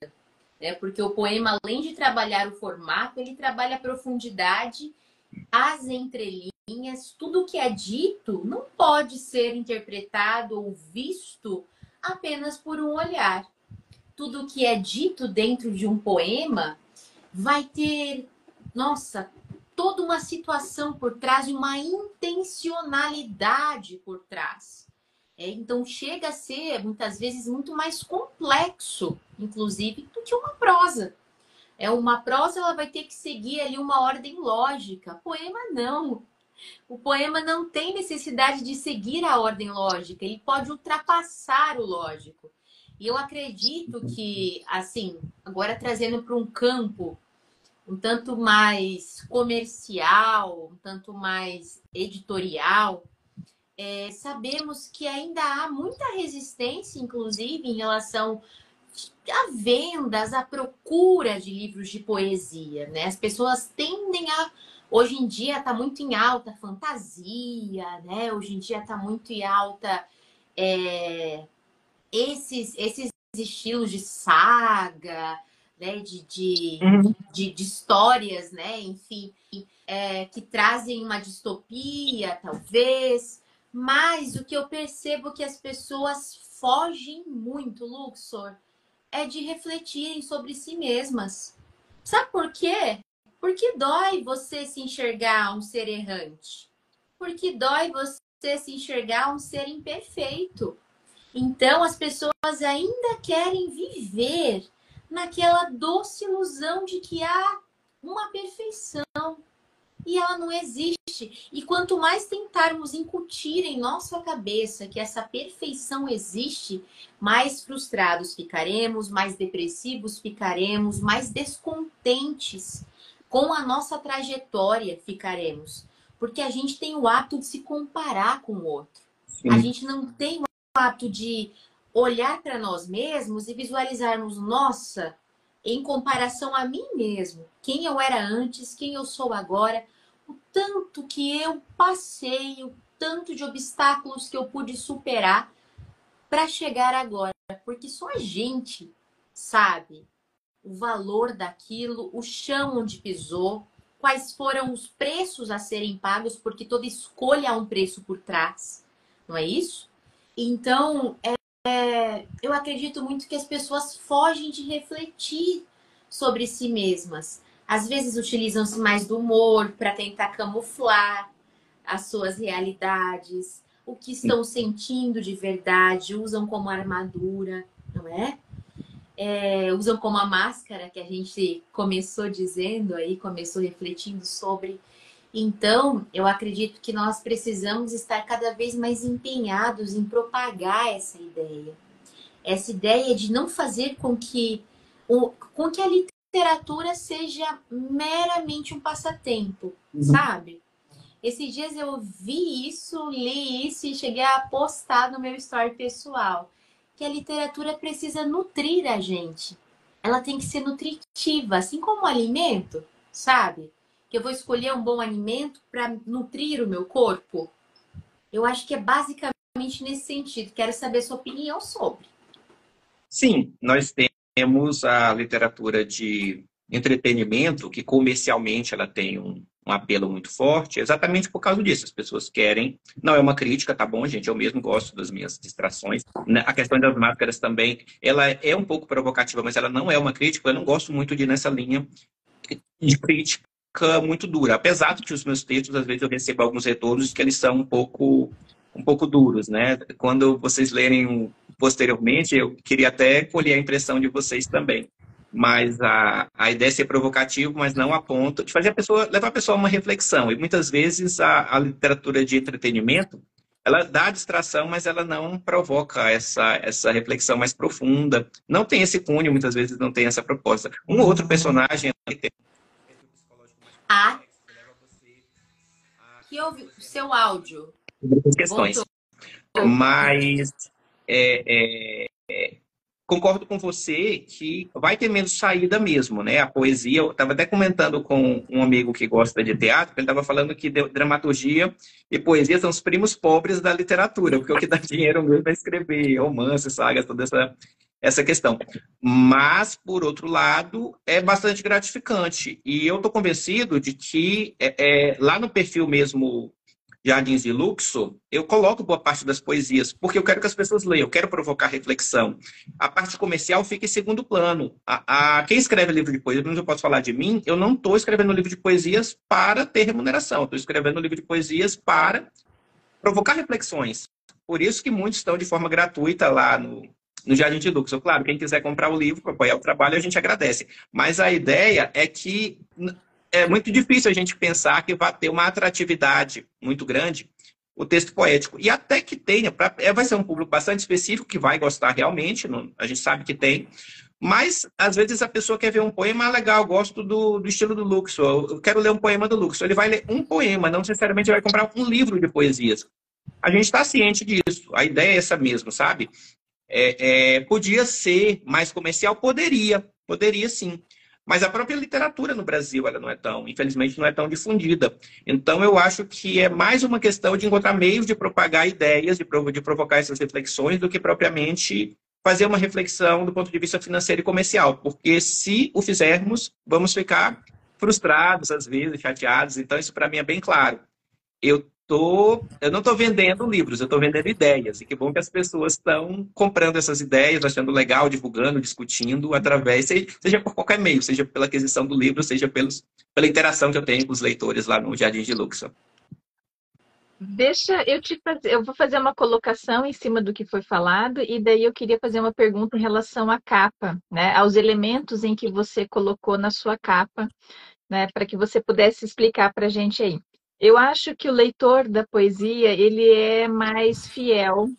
porque o poema, além de trabalhar o formato, ele trabalha a profundidade, as entrelinhas, tudo que é dito não pode ser interpretado ou visto apenas por um olhar. Tudo que é dito dentro de um poema vai ter, nossa, toda uma situação por trás, uma intencionalidade por trás. Então chega a ser, muitas vezes, muito mais complexo, inclusive, do que uma prosa. Uma prosa, ela vai ter que seguir ali uma ordem lógica. Poema, não. O poema não tem necessidade de seguir a ordem lógica, ele pode ultrapassar o lógico. E eu acredito que, assim, agora trazendo para um campo um tanto mais comercial, um tanto mais editorial, sabemos que ainda há muita resistência, inclusive, em relação a vendas, a procura de livros de poesia, né? As pessoas tendem a... Hoje em dia está muito em alta a fantasia, né? Hoje em dia está muito em alta esses estilos de saga, né? de histórias, né? Enfim, que trazem uma distopia, talvez. Mas o que eu percebo que as pessoas fogem muito, Luxor, é de refletirem sobre si mesmas. Sabe por quê? Porque dói você se enxergar um ser errante. Porque dói você se enxergar um ser imperfeito. Então, as pessoas ainda querem viver naquela doce ilusão de que há uma perfeição. E ela não existe. E quanto mais tentarmos incutir em nossa cabeça que essa perfeição existe, mais frustrados ficaremos, mais depressivos ficaremos, mais descontentes com a nossa trajetória ficaremos. Porque a gente tem o hábito de se comparar com o outro. Sim. A gente não tem o hábito de olhar para nós mesmos e visualizarmos, nossa, em comparação a mim mesmo, quem eu era antes, quem eu sou agora, o tanto que eu passei, o tanto de obstáculos que eu pude superar para chegar agora. Porque só a gente sabe o valor daquilo, o chão onde pisou, quais foram os preços a serem pagos, porque toda escolha há um preço por trás, não é isso? Então, eu acredito muito que as pessoas fogem de refletir sobre si mesmas. Às vezes utilizam-se mais do humor para tentar camuflar as suas realidades, o que estão sentindo de verdade, usam como armadura, não é? Usam como a máscara que a gente começou dizendo aí, começou refletindo sobre. Então, eu acredito que nós precisamos estar cada vez mais empenhados em propagar essa ideia. Essa ideia de não fazer com que a literatura seja meramente um passatempo, sabe? Esses dias eu vi isso, li isso e cheguei a postar no meu story pessoal. Que a literatura precisa nutrir a gente. Ela tem que ser nutritiva, assim como o alimento, sabe? Que eu vou escolher um bom alimento para nutrir o meu corpo. Eu acho que é basicamente nesse sentido. Quero saber a sua opinião sobre. Sim, nós temos a literatura de entretenimento, que comercialmente ela tem um apelo muito forte, exatamente por causa disso. As pessoas querem, não é uma crítica, tá bom, gente? Eu mesmo gosto das minhas distrações. A questão das máscaras também, ela é um pouco provocativa, mas ela não é uma crítica. Eu não gosto muito de ir nessa linha de crítica muito dura. Apesar de que os meus textos, às vezes, eu recebo alguns retornos que eles são um pouco duros, né? Quando vocês lerem posteriormente, eu queria até colher a impressão de vocês também. Mas a ideia é ser provocativo, mas não a ponto de fazer levar a pessoa a uma reflexão. E muitas vezes a literatura de entretenimento, ela dá distração, mas ela não provoca essa reflexão mais profunda. Não tem esse cunho, muitas vezes não tem essa proposta. Um ou outro personagem tem que ouve o seu áudio. questões. Mas concordo com você que vai ter menos saída mesmo, né? A poesia, eu estava até comentando com um amigo que gosta de teatro, ele estava falando que dramaturgia e poesia são os primos pobres da literatura, porque o que dá dinheiro mesmo é escrever romance, sagas, toda essa questão. Mas, por outro lado, é bastante gratificante. E eu estou convencido de que lá no perfil mesmo Jardins de Luxor, eu coloco boa parte das poesias, porque eu quero que as pessoas leiam, eu quero provocar reflexão. A parte comercial fica em segundo plano. Quem escreve livro de poesia, pelo menos eu posso falar de mim, eu não estou escrevendo livro de poesias para ter remuneração, estou escrevendo livro de poesias para provocar reflexões. Por isso que muitos estão de forma gratuita lá no Jardim de Luxor. Claro, quem quiser comprar o livro para apoiar o trabalho, a gente agradece. Mas a ideia é que é muito difícil a gente pensar que vai ter uma atratividade muito grande o texto poético. E até que tenha, vai ser um público bastante específico que vai gostar realmente, a gente sabe que tem, mas às vezes a pessoa quer ver um poema legal, eu gosto do estilo do Luxor, eu quero ler um poema do Luxor. Ele vai ler um poema, não necessariamente vai comprar um livro de poesias. A gente está ciente disso, a ideia é essa mesmo, sabe? Podia ser mais comercial? Poderia sim. Mas a própria literatura no Brasil, ela não é infelizmente, não é tão difundida. Então, eu acho que é mais uma questão de encontrar meios de propagar ideias, de provocar essas reflexões, do que propriamente fazer uma reflexão do ponto de vista financeiro e comercial. Porque se o fizermos, vamos ficar frustrados, às vezes, chateados. Então, isso para mim é bem claro. Eu não estou vendendo livros, eu estou vendendo ideias. E que bom que as pessoas estão comprando essas ideias, achando legal, divulgando, discutindo, através, seja por qualquer meio, seja pela aquisição do livro, seja pela interação que eu tenho com os leitores lá no Jardim de Luxor. Deixa eu te fazer, eu vou fazer uma colocação em cima do que foi falado, e daí eu queria fazer uma pergunta em relação à capa, né? Aos elementos em que você colocou na sua capa, né? Para que você pudesse explicar para a gente aí. Eu acho que o leitor da poesia, ele é mais fiel.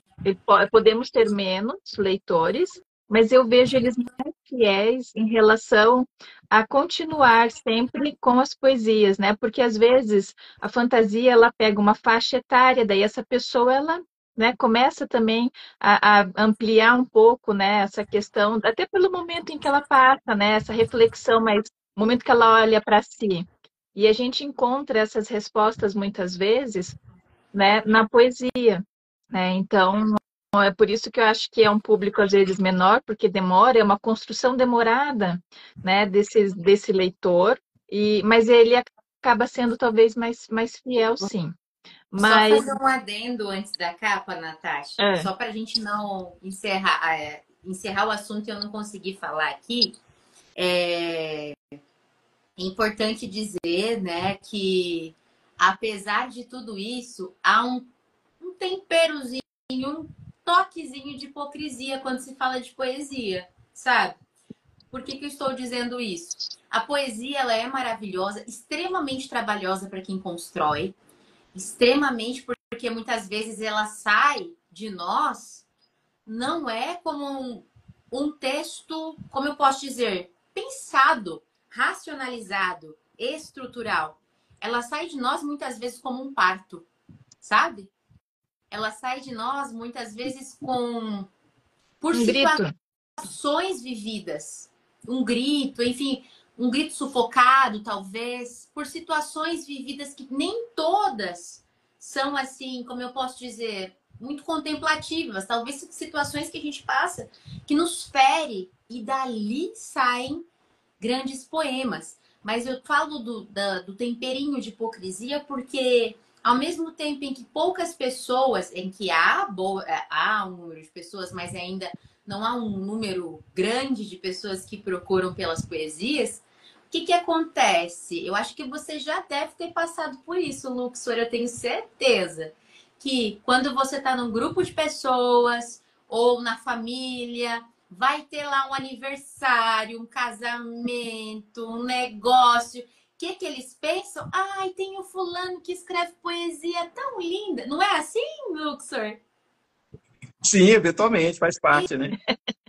Podemos ter menos leitores, mas eu vejo eles mais fiéis em relação a continuar sempre com as poesias, né? Porque às vezes a fantasia ela pega uma faixa etária, daí essa pessoa ela, né, começa também a ampliar um pouco, né, essa questão, até pelo momento em que ela passa, né, essa reflexão, mas no momento que ela olha para si. E a gente encontra essas respostas muitas vezes, né, na poesia, né? Então, é por isso que eu acho que é um público às vezes menor, porque demora, é uma construção demorada, né, desse leitor, mas ele acaba sendo talvez mais fiel, sim. Só Mas fazer um adendo antes da capa, Natasha, é, só para a gente não encerrar o assunto e eu não conseguir falar aqui. É importante dizer, né, que apesar de tudo isso, há um temperozinho, um toquezinho de hipocrisia quando se fala de poesia, sabe? Por que eu estou dizendo isso? A poesia ela é maravilhosa, extremamente trabalhosa para quem constrói, extremamente porque muitas vezes ela sai de nós, não é como um texto, como eu posso dizer, pensado, racionalizado, estrutural. Ela sai de nós muitas vezes como um parto, sabe? Ela sai de nós muitas vezes por um grito. situações vividas, um grito, enfim, um grito sufocado, talvez, por situações vividas que nem todas são assim, como eu posso dizer, muito contemplativas, talvez situações que a gente passa que nos fere e dali saem grandes poemas. Mas eu falo do temperinho de hipocrisia porque ao mesmo tempo em que poucas pessoas, em que há um número de pessoas, mas ainda não há um número grande de pessoas que procuram pelas poesias, o que acontece? Eu acho que você já deve ter passado por isso, Luxor, eu tenho certeza. Que quando você está num grupo de pessoas ou na família, vai ter lá um aniversário, um casamento, um negócio. O que eles pensam? Ai, tem o fulano que escreve poesia tão linda. Não é assim, Luxor? Sim, eventualmente, faz parte, né?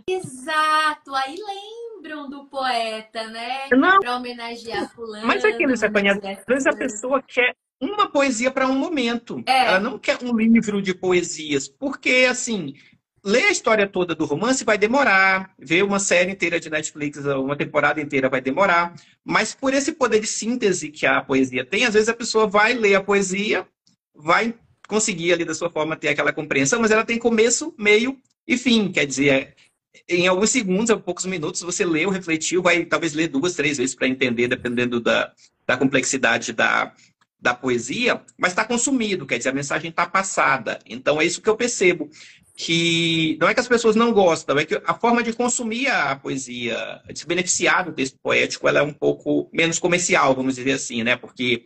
Exato. Aí lembram do poeta, né? Não, Para homenagear mas é aquilo, fulano, Stephanie, às homenagear vezes a fulano. pessoa quer uma poesia para um momento. Ela É, não quer um livro de poesias, porque, assim, ler a história toda do romance vai demorar, ver uma série inteira de Netflix, uma temporada inteira vai demorar, mas por esse poder de síntese que a poesia tem, às vezes a pessoa vai ler a poesia, vai conseguir ali da sua forma ter aquela compreensão, mas ela tem começo, meio e fim, quer dizer, em alguns segundos, em poucos minutos, você leu, refletiu, vai talvez ler duas, três vezes para entender, dependendo da complexidade da poesia, mas está consumido, quer dizer, a mensagem está passada. Então é isso que eu percebo, que não é que as pessoas não gostam, é que a forma de consumir a poesia, de se beneficiar do texto poético, ela é um pouco menos comercial, vamos dizer assim, né? Porque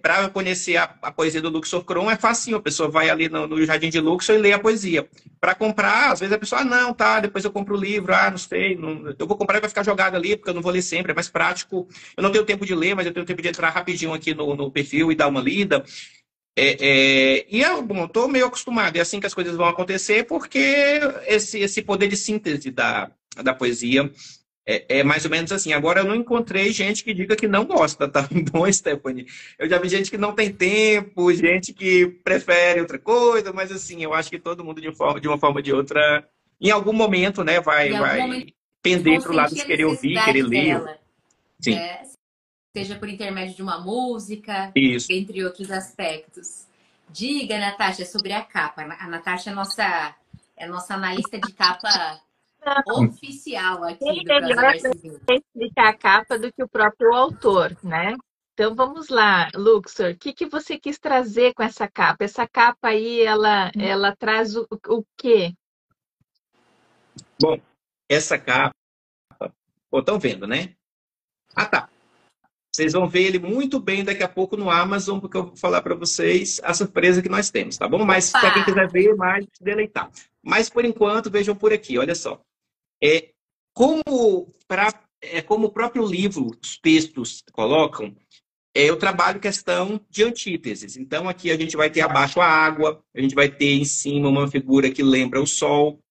para conhecer a poesia do Luxor Kron é facinho, a pessoa vai ali no Jardim de Luxor e lê a poesia. Para comprar, às vezes a pessoa, não, tá, depois eu compro o livro, não sei, não, eu vou comprar e vai ficar jogado ali, porque eu não vou ler sempre, é mais prático. Eu não tenho tempo de ler, mas eu tenho tempo de entrar rapidinho aqui no perfil e dar uma lida. E bom, estou meio acostumado, é assim que as coisas vão acontecer, porque esse poder de síntese da poesia é mais ou menos assim. Agora, eu não encontrei gente que diga que não gosta, tá bom, Stephanie? Eu já vi gente que não tem tempo, gente que prefere outra coisa, mas assim, eu acho que todo mundo, de uma forma ou de outra, em algum momento, né, em algum momento vai pender vão para o lado sentir de a querer ouvir, querer necessidade ler. dela, Sim, né? Seja por intermédio de uma música, isso. entre outros aspectos. Diga, Natasha, sobre a capa. A Natasha é nossa analista de capa oficial Bem aqui do Prosa melhor Verso Vivo. para explicar a capa do que o próprio autor, né? Então vamos lá, Luxor, o que que você quis trazer com essa capa? Essa capa aí, ela traz o quê? Bom, essa capa, estão vendo, né? Ah, tá. Vocês vão ver ele muito bem daqui a pouco no Amazon, porque eu vou falar para vocês a surpresa que nós temos, tá bom? Mas para quem quiser ver mais, se deleitar. Mas por enquanto, vejam por aqui, olha só. É, como o próprio livro, os textos colocam, eu trabalho questão de antíteses. Então, aqui a gente vai ter abaixo a água, a gente vai ter em cima uma figura que lembra o sol,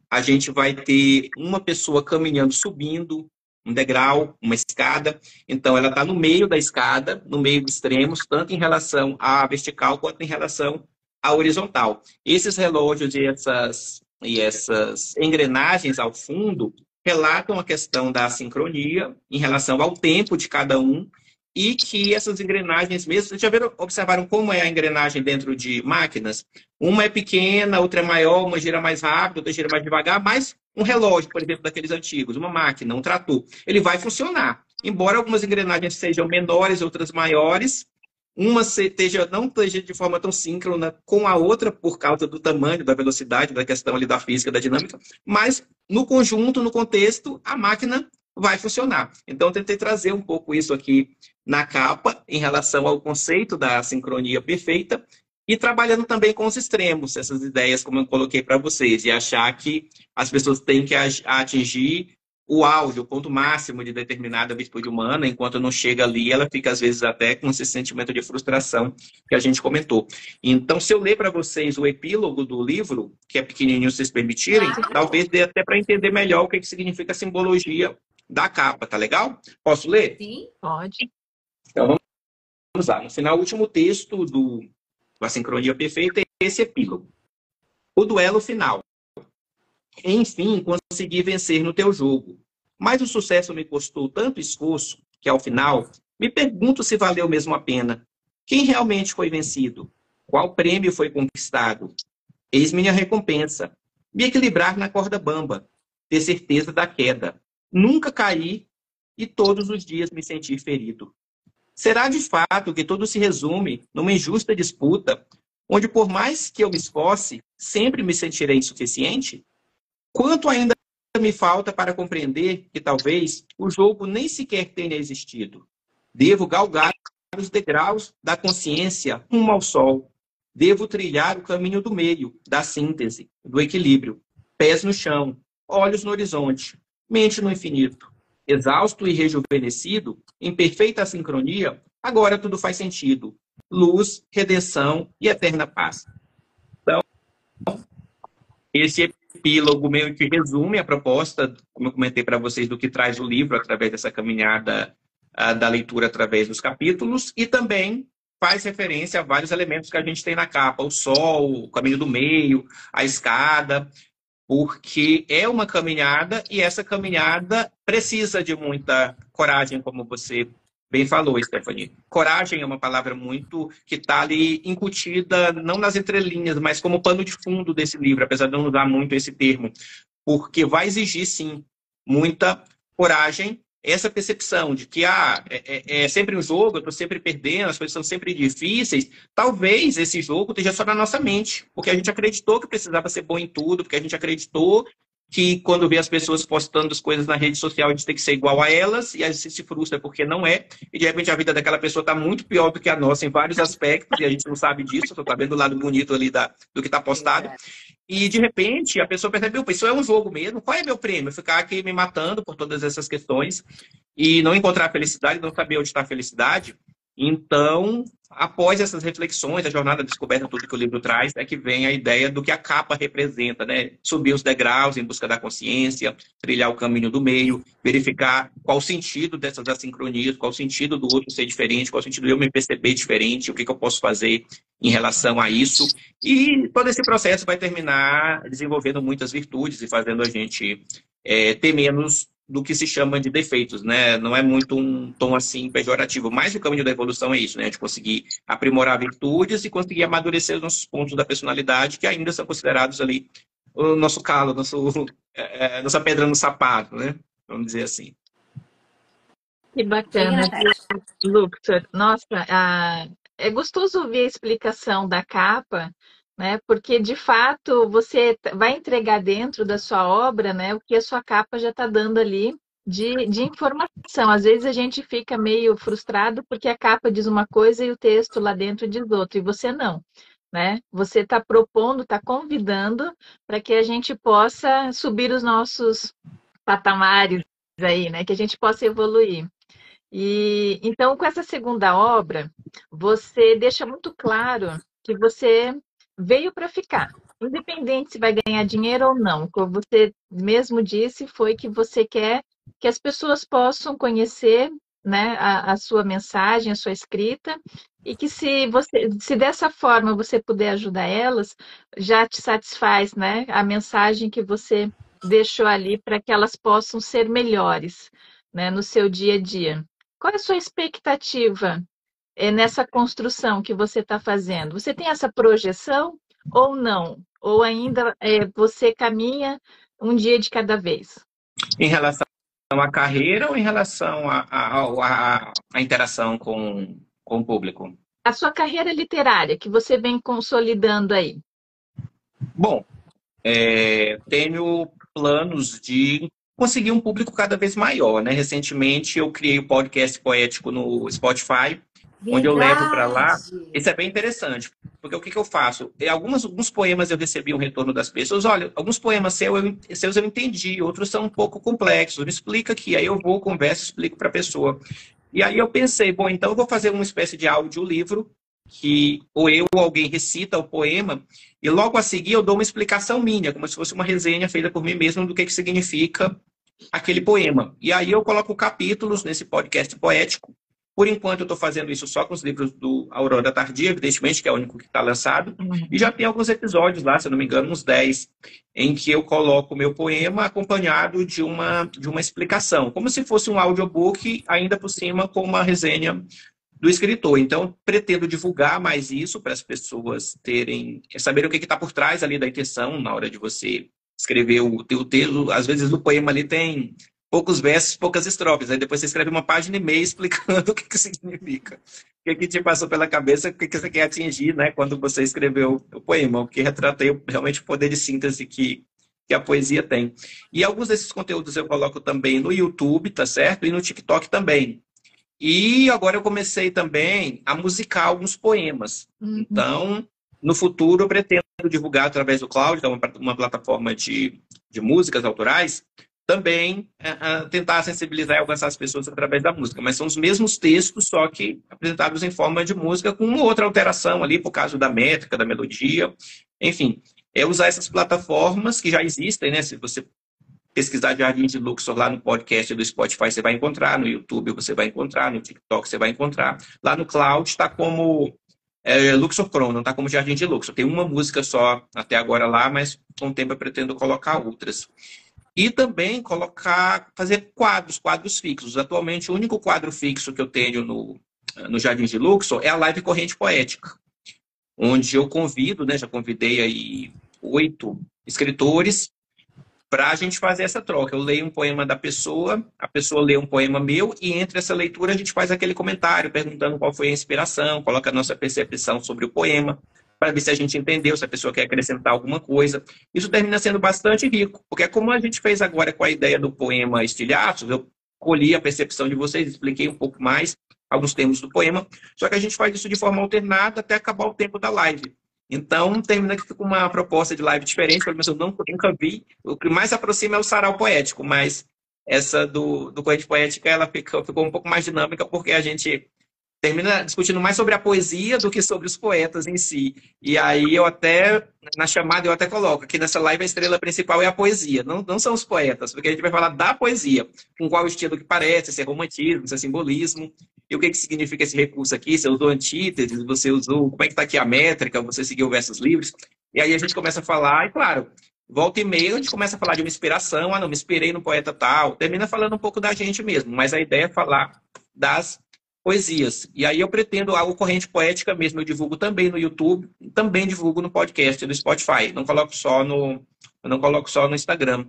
a gente vai ter uma pessoa caminhando, subindo um degrau, uma escada. Então, ela está no meio da escada, no meio de extremos, tanto em relação à vertical quanto em relação à horizontal. Esses relógios e essas engrenagens ao fundo relatam a questão da sincronia em relação ao tempo de cada um e que essas engrenagens mesmo, vocês já observaram como é a engrenagem dentro de máquinas? Uma é pequena, outra é maior, uma gira mais rápido, outra gira mais devagar, mas um relógio, por exemplo, daqueles antigos, uma máquina, um trator, ele vai funcionar. Embora algumas engrenagens sejam menores, outras maiores, uma não esteja de forma tão síncrona com a outra por causa do tamanho, da velocidade, da questão ali da física, da dinâmica, mas no conjunto, no contexto, a máquina vai funcionar. Então, eu tentei trazer um pouco isso aqui na capa, em relação ao conceito da sincronia perfeita, e trabalhando também com os extremos, essas ideias, como eu coloquei para vocês, e achar que as pessoas têm que atingir o auge, o ponto máximo de determinada virtude humana, enquanto não chega ali, ela fica, às vezes, até com esse sentimento de frustração que a gente comentou. Então, se eu ler para vocês o epílogo do livro, que é pequenininho, se vocês permitirem, talvez dê até para entender melhor o que significa a simbologia da capa, tá legal? Posso ler? Sim. Pode. Então, vamos lá. No final, o último texto da sincronia perfeita é esse epílogo. O duelo final. Enfim, consegui vencer no teu jogo. Mas o sucesso me custou tanto esforço que, ao final, me pergunto se valeu mesmo a pena. Quem realmente foi vencido? Qual prêmio foi conquistado? Eis minha recompensa. Me equilibrar na corda bamba. Ter certeza da queda. Nunca cair e todos os dias me sentir ferido. Será de fato que tudo se resume numa injusta disputa, onde por mais que eu me esforce, sempre me sentirei insuficiente? Quanto ainda me falta para compreender que talvez o jogo nem sequer tenha existido? Devo galgar os degraus da consciência rumo ao sol. Devo trilhar o caminho do meio, da síntese, do equilíbrio. Pés no chão, olhos no horizonte, mente no infinito. Exausto e rejuvenescido, em perfeita sincronia, agora tudo faz sentido. Luz, redenção e eterna paz. Então, esse epílogo meio que resume a proposta, como eu comentei para vocês, do que traz o livro através dessa caminhada da leitura através dos capítulos, e também faz referência a vários elementos que a gente tem na capa, o sol, o caminho do meio, a escada, porque é uma caminhada e essa caminhada precisa de muita coragem, como você bem falou, Stephanie. Coragem é uma palavra muito que está ali incutida, não nas entrelinhas, mas como pano de fundo desse livro, apesar de não usar muito esse termo, porque vai exigir, sim, muita coragem, essa percepção de que é sempre um jogo, eu estou sempre perdendo, as coisas são sempre difíceis. Talvez esse jogo esteja só na nossa mente, porque a gente acreditou que precisava ser bom em tudo, porque a gente acreditou que quando vê as pessoas postando as coisas na rede social, a gente tem que ser igual a elas, e a gente se frustra porque não é, e de repente a vida daquela pessoa está muito pior do que a nossa em vários aspectos, e a gente não sabe disso, só está vendo o lado bonito ali do que está postado. E de repente a pessoa percebe, opa, isso é um jogo mesmo, qual é meu prêmio? Ficar aqui me matando por todas essas questões e não encontrar a felicidade, não saber onde está a felicidade. Então, após essas reflexões, a jornada de descoberta, tudo que o livro traz, é que vem a ideia do que a capa representa, né? Subir os degraus em busca da consciência, trilhar o caminho do meio, verificar qual o sentido dessas assincronias, qual o sentido do outro ser diferente, qual o sentido de eu me perceber diferente, o que eu posso fazer em relação a isso. E todo esse processo vai terminar desenvolvendo muitas virtudes e fazendo a gente ter menos do que se chama de defeitos, né? Não é muito um tom assim pejorativo, mas o caminho da evolução é isso, né? De conseguir aprimorar virtudes e conseguir amadurecer os nossos pontos da personalidade que ainda são considerados ali o nosso calo, nossa pedra no sapato, né? Vamos dizer assim. Que bacana, Luxor. Nossa, é gostoso ouvir a explicação da capa, né? Porque de fato você vai entregar dentro da sua obra, né? O que a sua capa já está dando ali de informação. Às vezes a gente fica meio frustrado porque a capa diz uma coisa e o texto lá dentro diz outra, e você não, né? Você está propondo, está convidando para que a gente possa subir os nossos patamares aí, né? Que a gente possa evoluir. E então, com essa segunda obra, você deixa muito claro que você veio para ficar, independente se vai ganhar dinheiro ou não. Como você mesmo disse, foi que você quer que as pessoas possam conhecer, né, a sua mensagem, a sua escrita, e que se dessa forma você puder ajudar elas, já te satisfaz, né, a mensagem que você deixou ali para que elas possam ser melhores, né, no seu dia a dia. Qual é a sua expectativa nessa construção que você está fazendo? Você tem essa projeção ou não? Ou ainda você caminha um dia de cada vez? Em relação à carreira ou em relação à interação com o público? A sua carreira literária, que você vem consolidando aí. Bom, tenho planos de conseguir um público cada vez maior, né? Recentemente eu criei o podcast poético no Spotify, onde eu levo para lá. Isso é bem interessante, porque o que eu faço? Alguns poemas eu recebi um retorno das pessoas. Olha, alguns poemas seus eu entendi, outros são um pouco complexos. Me explica aqui. Aí eu vou, converso, explico para a pessoa. E aí eu pensei, bom, então eu vou fazer uma espécie de audiolivro que ou eu ou alguém recita o poema e logo a seguir eu dou uma explicação minha, como se fosse uma resenha feita por mim mesmo do que significa aquele poema. E aí eu coloco capítulos nesse podcast poético. Por enquanto eu estou fazendo isso só com os livros do Aurora Tardia, evidentemente, que é o único que está lançado. E já tem alguns episódios lá, se eu não me engano, uns 10, em que eu coloco o meu poema acompanhado de uma explicação, como se fosse um audiobook, ainda por cima com uma resenha do escritor. Então, pretendo divulgar mais isso para as pessoas saberem o que está por trás ali da intenção na hora de você escrever o teu texto. Às vezes, no poema ali tem poucos versos, poucas estrofes. Aí depois você escreve uma página e meia explicando o que significa. O que te passou pela cabeça, o que você quer atingir, né, quando você escreveu o poema. O que retratei realmente o poder de síntese que a poesia tem. E alguns desses conteúdos eu coloco também no YouTube, tá certo? E no TikTok também. E agora eu comecei também a musicar alguns poemas. Então, no futuro, eu pretendo divulgar através do Cloud, que é uma plataforma de músicas autorais, também tentar sensibilizar e alcançar as pessoas através da música. Mas são os mesmos textos, só que apresentados em forma de música, com uma outra alteração ali, por causa da métrica, da melodia. Enfim, é usar essas plataformas que já existem, né? Se você pesquisar Jardim de Luxor lá no podcast do Spotify, você vai encontrar, no YouTube você vai encontrar, no TikTok você vai encontrar. Lá no Cloud está como Luxor Crono, não está como Jardim de Luxor. Tem uma música só até agora lá, mas com o tempo eu pretendo colocar outras. E também fazer quadros fixos. Atualmente, o único quadro fixo que eu tenho no Jardim de Luxor é a live Corrente Poética, onde eu convido, né, já convidei aí 8 escritores para a gente fazer essa troca. Eu leio um poema da pessoa, a pessoa lê um poema meu, e entre essa leitura a gente faz aquele comentário, perguntando qual foi a inspiração, coloca a nossa percepção sobre o poema, para ver se a gente entendeu, se a pessoa quer acrescentar alguma coisa. Isso termina sendo bastante rico, porque é como a gente fez agora com a ideia do poema Estilhaços, eu colhi a percepção de vocês, expliquei um pouco mais alguns termos do poema, só que a gente faz isso de forma alternada até acabar o tempo da live. Então, termina que fica uma proposta de live diferente, pelo menos eu nunca vi. O que mais aproxima é o sarau poético, mas essa do Corrente Poética, ela ficou um pouco mais dinâmica, porque a gente termina discutindo mais sobre a poesia do que sobre os poetas em si. E aí na chamada eu até coloco que nessa live a estrela principal é a poesia, não são os poetas, porque a gente vai falar da poesia, com qual estilo que parece, se é romantismo, se é simbolismo, e o que significa esse recurso aqui, se eu usou antíteses, você usou, como é que está aqui a métrica, você seguiu versos livres, e aí a gente começa a falar, e claro, volta e meia a gente começa a falar de uma inspiração, não, me inspirei no poeta tal, termina falando um pouco da gente mesmo, mas a ideia é falar das poesias. E aí eu pretendo algo Corrente Poética mesmo, eu divulgo também no YouTube, também divulgo no podcast do Spotify, não coloco só no Instagram.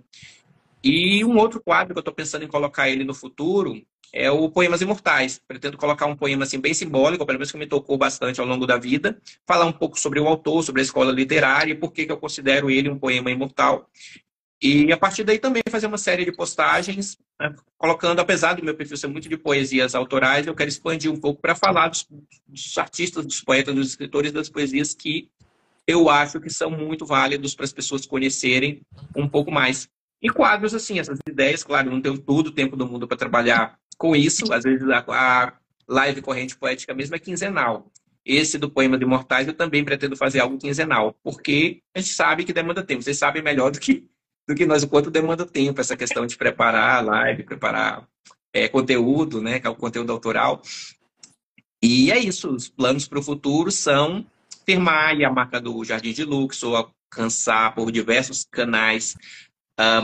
E um outro quadro que eu estou pensando em colocar ele no futuro é o Poemas Imortais. Pretendo colocar um poema assim, bem simbólico, pelo menos que me tocou bastante ao longo da vida, falar um pouco sobre o autor, sobre a escola literária e por que eu considero ele um poema imortal. E a partir daí também fazer uma série de postagens, né, colocando, apesar do meu perfil ser muito de poesias autorais, eu quero expandir um pouco para falar dos artistas, dos poetas, dos escritores das poesias que eu acho que são muito válidos para as pessoas conhecerem um pouco mais. E quadros, assim, essas ideias, claro, não tenho todo o tempo do mundo para trabalhar com isso. Às vezes a live Corrente Poética mesmo é quinzenal. Esse do Poema de Imortais eu também pretendo fazer algo quinzenal, porque a gente sabe que demanda tempo. Vocês sabem melhor do que nós o quanto demanda tempo essa questão de preparar a live, preparar conteúdo, né, que é o conteúdo autoral. E é isso, os planos para o futuro são firmar aí a marca do Jardim de Luxor, alcançar por diversos canais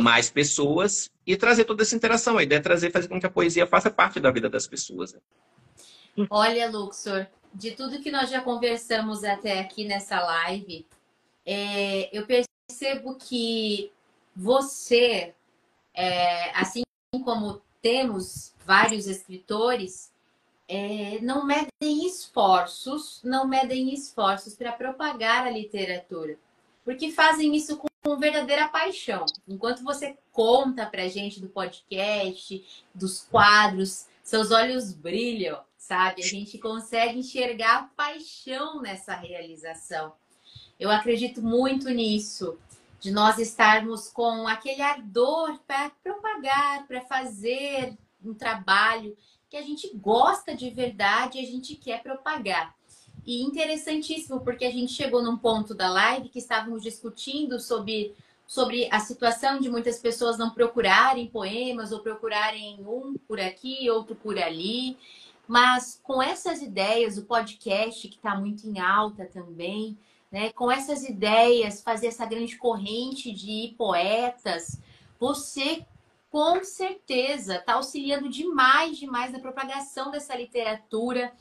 mais pessoas e trazer toda essa interação. A ideia é fazer com que a poesia faça parte da vida das pessoas. Olha, Luxor, de tudo que nós já conversamos até aqui nessa live, eu percebo que você, assim como temos vários escritores, não medem esforços para propagar a literatura, porque fazem isso com verdadeira paixão. Enquanto você conta pra gente do podcast, dos quadros, seus olhos brilham, sabe? A gente consegue enxergar a paixão nessa realização. Eu acredito muito nisso, de nós estarmos com aquele ardor para propagar, para fazer um trabalho que a gente gosta de verdade e a gente quer propagar. E interessantíssimo, porque a gente chegou num ponto da live que estávamos discutindo sobre a situação de muitas pessoas não procurarem poemas ou procurarem um por aqui, outro por ali. Mas com essas ideias, o podcast que está muito em alta também, né? Com essas ideias, fazer essa grande corrente de poetas, você com certeza está auxiliando demais na propagação dessa literatura.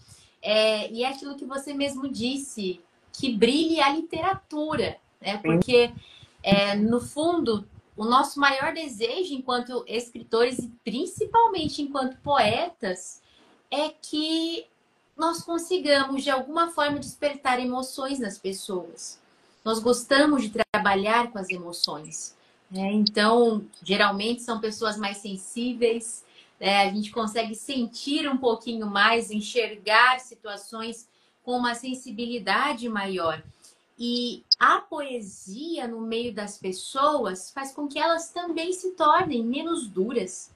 E é aquilo que você mesmo disse, que brilhe a literatura, né? Porque, no fundo, o nosso maior desejo enquanto escritores e principalmente enquanto poetas é que nós consigamos, de alguma forma, despertar emoções nas pessoas. Nós gostamos de trabalhar com as emoções, né? Então, geralmente são pessoas mais sensíveis, a gente consegue sentir um pouquinho mais, enxergar situações com uma sensibilidade maior. E a poesia no meio das pessoas faz com que elas também se tornem menos duras,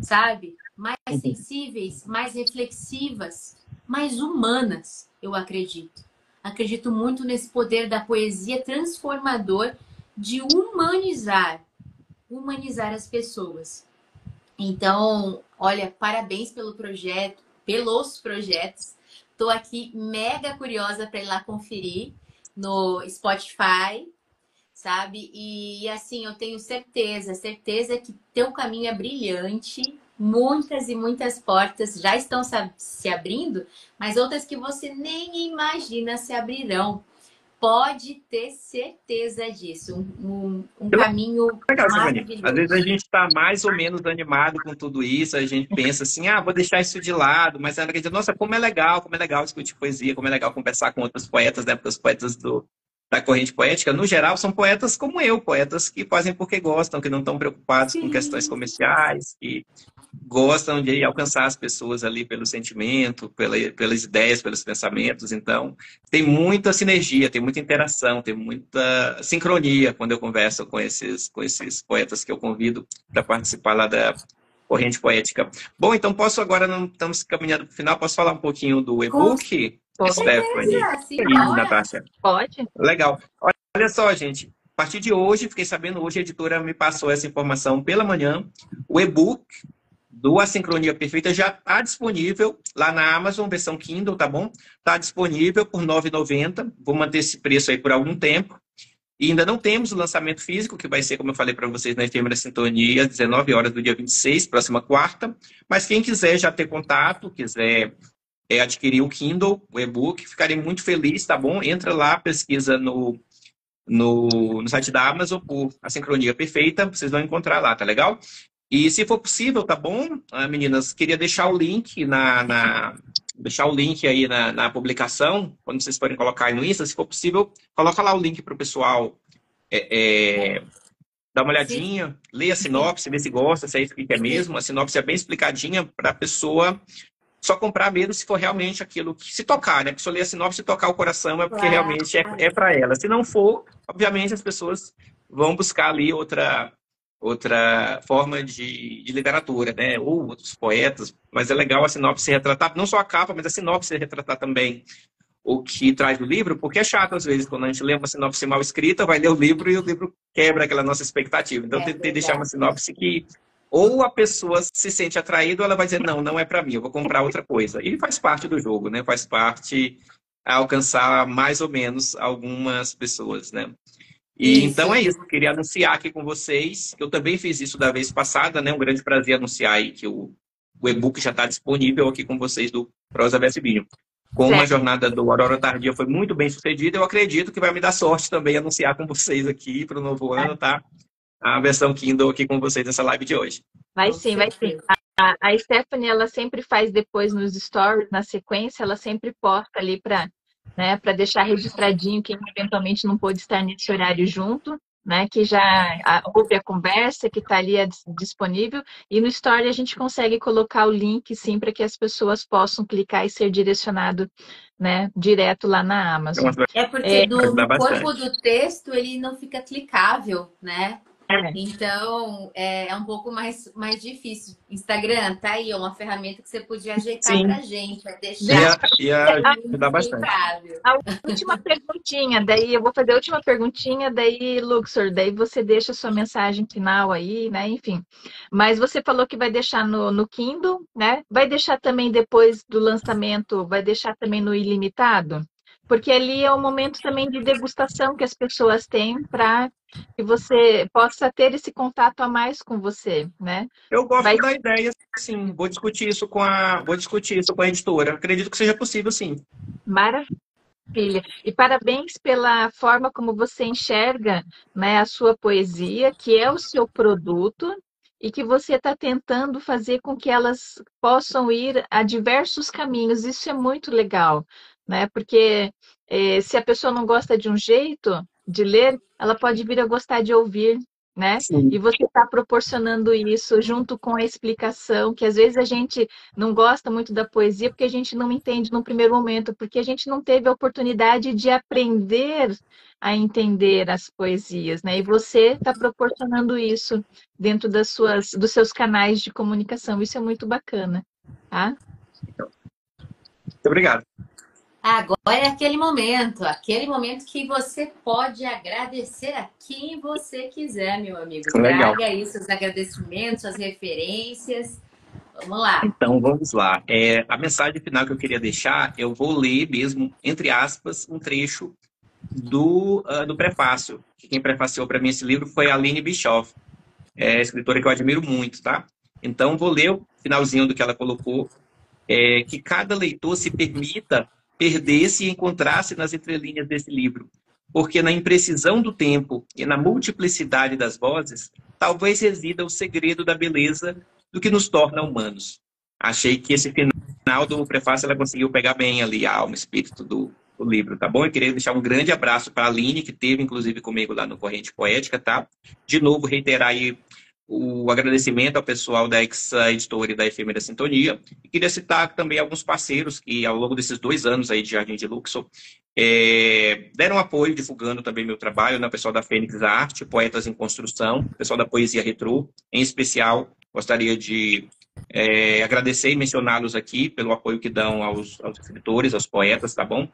sabe? Mais sensíveis, mais reflexivas, mais humanas, eu acredito. Acredito muito nesse poder da poesia transformador de humanizar as pessoas. Então, olha, parabéns pelos projetos. Estou aqui mega curiosa para ir lá conferir no Spotify, sabe? E assim, eu tenho certeza que teu caminho é brilhante. Muitas e muitas portas já estão se abrindo, mas outras que você nem imagina se abrirão. Pode ter certeza disso. Um caminho legal, maravilhoso. Às vezes a gente está mais ou menos animado com tudo isso, a gente pensa assim, vou deixar isso de lado, mas ela diz, nossa, como é legal discutir poesia, como é legal conversar com outros poetas, né? Porque os poetas da corrente poética, no geral, são poetas como eu, poetas que fazem porque gostam, que não estão preocupados com questões comerciais, que gostam de alcançar as pessoas ali pelo sentimento, pelas ideias, pelos pensamentos. Então, tem muita sinergia, tem muita interação, tem muita sincronia quando eu converso com esses poetas que eu convido para participar lá da corrente poética. Bom, então posso agora, não estamos caminhando para o final, posso falar um pouquinho do e-book? Stephanie e Natasha. Pode. Legal. Olha só, gente. A partir de hoje, fiquei sabendo hoje, a editora me passou essa informação pela manhã. O e-book do A Sincronia Perfeita já está disponível lá na Amazon, versão Kindle, tá bom? Está disponível por R$ 9,90. Vou manter esse preço aí por algum tempo. E ainda não temos o lançamento físico, que vai ser, como eu falei para vocês, na Efêmera Sintonia, às 19 horas do dia 26, próxima quarta. Mas quem quiser já ter contato, quiser adquirir o Kindle, o e-book, ficarei muito feliz, tá bom? Entra lá, pesquisa no site da Amazon por A Sincronia Perfeita, vocês vão encontrar lá, tá legal? E se for possível, tá bom, meninas? Queria deixar o link aí na publicação, quando vocês forem colocar aí no Insta, se for possível, coloca lá o link para o pessoal dá uma Sim, olhadinha, lê a sim. sinopse, vê se gosta, se é isso que quer mesmo. A sinopse é bem explicadinha para a pessoa só comprar mesmo se for realmente aquilo que se tocar, né? Porque se eu ler a sinopse e tocar o coração é porque Claro. realmente é para ela. Se não for, obviamente as pessoas vão buscar ali outra forma de literatura, né? Ou outros poetas, mas é legal a sinopse retratar, não só a capa, mas a sinopse retratar também o que traz do livro, porque é chato às vezes quando a gente lê uma sinopse mal escrita, vai ler o livro e o livro quebra aquela nossa expectativa. Então, eu É tentei deixar uma verdade. sinopse que ou a pessoa se sente atraída ou ela vai dizer, não, não é para mim, eu vou comprar outra coisa. E faz parte do jogo, né? Faz parte alcançar mais ou menos algumas pessoas, né? E Isso. então é isso, eu queria anunciar aqui com vocês, que eu também fiz isso da vez passada, né? Um grande prazer anunciar aí que o e-book já está disponível aqui com vocês do Prosa Verso e Vinho. Como a Certo. jornada do Aurora Tardia foi muito bem sucedida, eu acredito que vai me dar sorte também anunciar com vocês aqui para o novo ano, tá? A versão Kindle aqui com vocês nessa live de hoje. Vai Com sim, vai sim. certeza. A Stephanie, ela sempre faz depois nos stories, na sequência, ela sempre posta ali para, né, para deixar registradinho quem eventualmente não pôde estar nesse horário junto, né, que já houve a conversa, que está ali disponível, e no story a gente consegue colocar o link, sim, para que as pessoas possam clicar e ser direcionado, né, direto lá na Então, Amazon. É porque vai ajudar no corpo bastante. do texto ele não fica clicável, né? É, Então é um pouco mais difícil. Instagram, tá aí, é uma ferramenta que você podia ajeitar Sim, pra gente, é deixa deixar ia o ajudar link bastante. clicável. a última perguntinha, daí eu vou fazer a última perguntinha, daí, Luxor, daí você deixa a sua mensagem final aí, né? Enfim. Mas você falou que vai deixar no Kindle, né? Vai deixar também depois do lançamento, vai deixar também no ilimitado? Porque ali é um momento também de degustação que as pessoas têm para que você possa ter esse contato a mais com você, né? Eu Vai gosto da ideia, sim. Vou discutir isso com a editora. Acredito que seja possível, sim. maravilhoso. Filha, e parabéns pela forma como você enxerga, né, a sua poesia, que é o seu produto, e que você está tentando fazer com que elas possam ir a diversos caminhos. Isso é muito legal, né? Porque se a pessoa não gosta de um jeito de ler, ela pode vir a gostar de ouvir, né? E Sim. você está proporcionando isso junto com a explicação, que às vezes a gente não gosta muito da poesia porque a gente não entende no primeiro momento, porque a gente não teve a oportunidade de aprender a entender as poesias, né? E você está proporcionando isso dentro dos seus canais de comunicação. Isso é muito bacana, tá? Muito obrigado. Agora é aquele momento que você pode agradecer a quem você quiser, meu amigo. Legal. Traga aí seus agradecimentos, suas referências. Vamos lá. Então, vamos lá. A mensagem final que eu queria deixar, eu vou ler mesmo, entre aspas, um trecho do prefácio. Quem prefaciou para mim esse livro foi a Aline Bischoff, escritora que eu admiro muito, tá? Então, vou ler o finalzinho do que ela colocou, que cada leitor se permita perder-se e encontrar-se nas entrelinhas desse livro. Porque na imprecisão do tempo e na multiplicidade das vozes, talvez resida o segredo da beleza do que nos torna humanos. Achei que esse final do prefácio ela conseguiu pegar bem ali a alma, o espírito do livro, tá bom? Eu queria deixar um grande abraço para a Aline, que esteve inclusive comigo lá no Corrente Poética, tá? De novo, reiterar aí o agradecimento ao pessoal da Exa Editora e da Efêmera Sintonia. E queria citar também alguns parceiros que, ao longo desses 2 anos aí de Jardim de Luxor, deram apoio, divulgando também meu trabalho, né? O pessoal da Fênix Arte, Poetas em Construção, o pessoal da Poesia Retrô. Em especial, gostaria de agradecer e mencioná-los aqui pelo apoio que dão aos escritores, aos poetas, tá bom?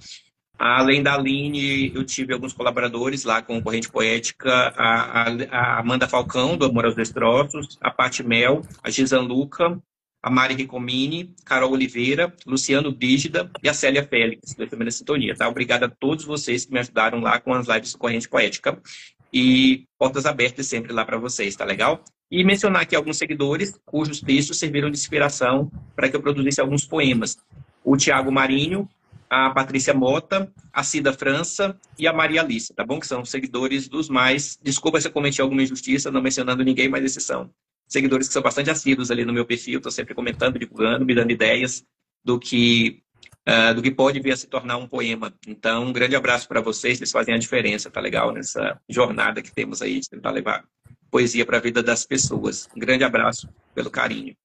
Além da Aline, eu tive alguns colaboradores lá com Corrente Poética, a Amanda Falcão, do Amor aos Destroços, a Paty Mel, a Gisan Luca, a Mari Ricomini, Carol Oliveira, Luciano Brígida e a Célia Félix, da Efêmera Sintonia. Tá? Obrigado a todos vocês que me ajudaram lá com as lives do Corrente Poética. E portas abertas sempre lá para vocês, tá legal? E mencionar aqui alguns seguidores cujos textos serviram de inspiração para que eu produzisse alguns poemas. O Tiago Marinho, a Patrícia Mota, a Cida França e a Maria Alice, tá bom? Que são seguidores dos mais... Desculpa se eu cometi alguma injustiça, não mencionando ninguém, mas esses são seguidores que são bastante assíduos ali no meu perfil, estou sempre comentando, divulgando, me dando ideias do que pode vir a se tornar um poema. Então, um grande abraço para vocês, vocês fazem a diferença, tá legal? Nessa jornada que temos aí de tentar levar poesia para a vida das pessoas. Um grande abraço pelo carinho.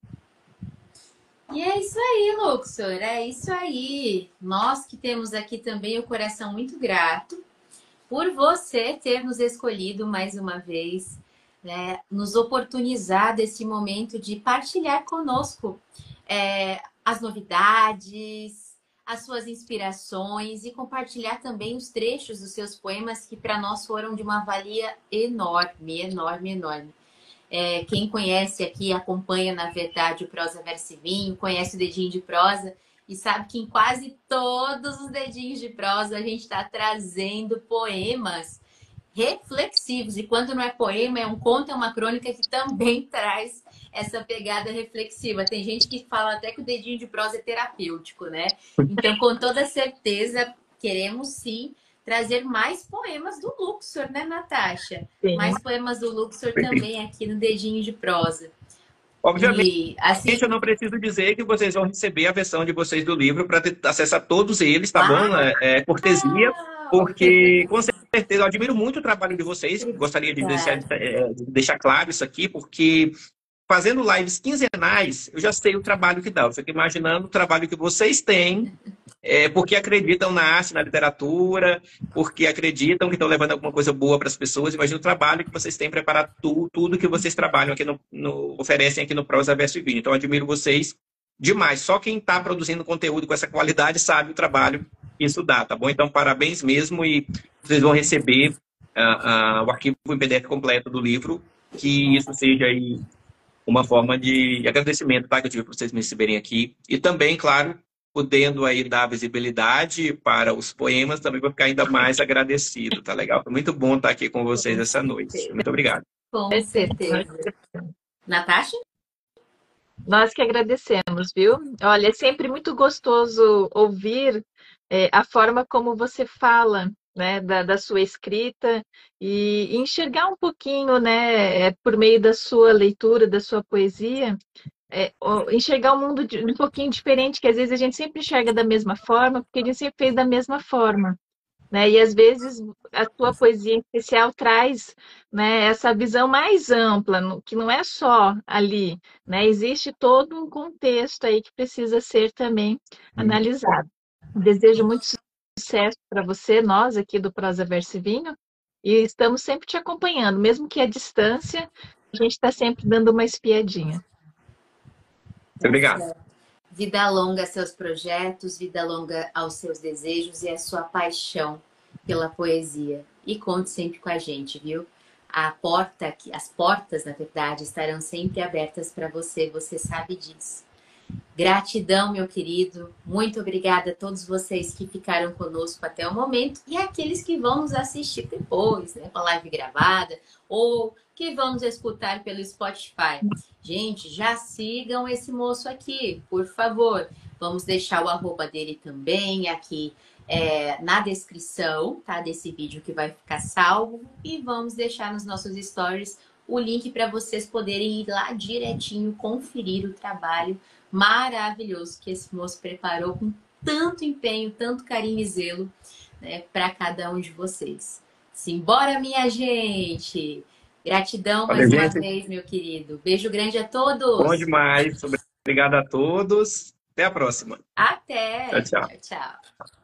E é isso aí, Luxor, é isso aí. Nós que temos aqui também o coração muito grato por você ter nos escolhido mais uma vez, né, nos oportunizar desse momento de partilhar conosco as novidades, as suas inspirações e compartilhar também os trechos dos seus poemas que para nós foram de uma valia enorme, enorme, enorme. Quem conhece aqui, acompanha, na verdade, o Prosa Verso e Vinho, conhece o Dedinho de Prosa e sabe que em quase todos os Dedinhos de Prosa a gente está trazendo poemas reflexivos. E quando não é poema, é um conto, é uma crônica que também traz essa pegada reflexiva. Tem gente que fala até que o Dedinho de Prosa é terapêutico, né? Então, com toda certeza, queremos sim trazer mais poemas do Luxor, né, Natasha? Sim. Mais poemas do Luxor também aqui no Dedinho de Prosa. Obviamente, E, assim, eu não preciso dizer que vocês vão receber a versão de vocês do livro para ter acesso a todos eles, tá bom? É cortesia, porque com certeza eu admiro muito o trabalho de vocês. Gostaria de deixar claro isso aqui, porque fazendo lives quinzenais, eu já sei o trabalho que dá. Eu fico imaginando o trabalho que vocês têm, porque acreditam na arte, na literatura, porque acreditam que estão levando alguma coisa boa para as pessoas. Imagina o trabalho que vocês têm preparado, tudo que vocês trabalham aqui oferecem aqui no Prosa Verso e Vinho. Então, eu admiro vocês demais. Só quem está produzindo conteúdo com essa qualidade sabe o trabalho que isso dá, tá bom? Então, parabéns mesmo, e vocês vão receber o arquivo em PDF completo do livro, que isso seja aí uma forma de agradecimento, tá, que eu tive para vocês me receberem aqui. E também, claro, podendo aí dar visibilidade para os poemas, também vou ficar ainda mais agradecido, tá legal? Foi muito bom estar aqui com vocês essa noite. Muito obrigado. Com certeza. Natasha? Nós que agradecemos, viu? Olha, é sempre muito gostoso ouvir a forma como você fala, né, da sua escrita e enxergar um pouquinho, né, por meio da sua leitura, da sua poesia, enxergar o mundo um pouquinho diferente, que às vezes a gente sempre enxerga da mesma forma, porque a gente sempre fez da mesma forma, né? E às vezes a sua poesia em especial traz, né, essa visão mais ampla, que não é só ali, né? Existe todo um contexto aí que precisa ser também analisado. Desejo muito sucesso para você, nós aqui do Prosa Verso e Vinho, e estamos sempre te acompanhando, mesmo que à distância, a gente está sempre dando uma espiadinha. Muito obrigado. Vida longa a seus projetos, vida longa aos seus desejos e a sua paixão pela poesia. E conte sempre com a gente, viu? As portas, na verdade, estarão sempre abertas para você, você sabe disso. Gratidão, meu querido. Muito obrigada a todos vocês que ficaram conosco até o momento e aqueles que vão nos assistir depois, né, com a live gravada ou que vão nos escutar pelo Spotify. Gente, já sigam esse moço aqui, por favor. Vamos deixar o arroba dele também aqui na descrição, tá, desse vídeo que vai ficar salvo, e vamos deixar nos nossos stories o link para vocês poderem ir lá direitinho conferir o trabalho maravilhoso que esse moço preparou com tanto empenho, tanto carinho e zelo, né, para cada um de vocês. Simbora, minha gente! Gratidão mais uma vez, meu querido. Beijo grande a todos. Bom demais. Obrigado a todos. Até a próxima. Até. Tchau, tchau. Tchau, tchau.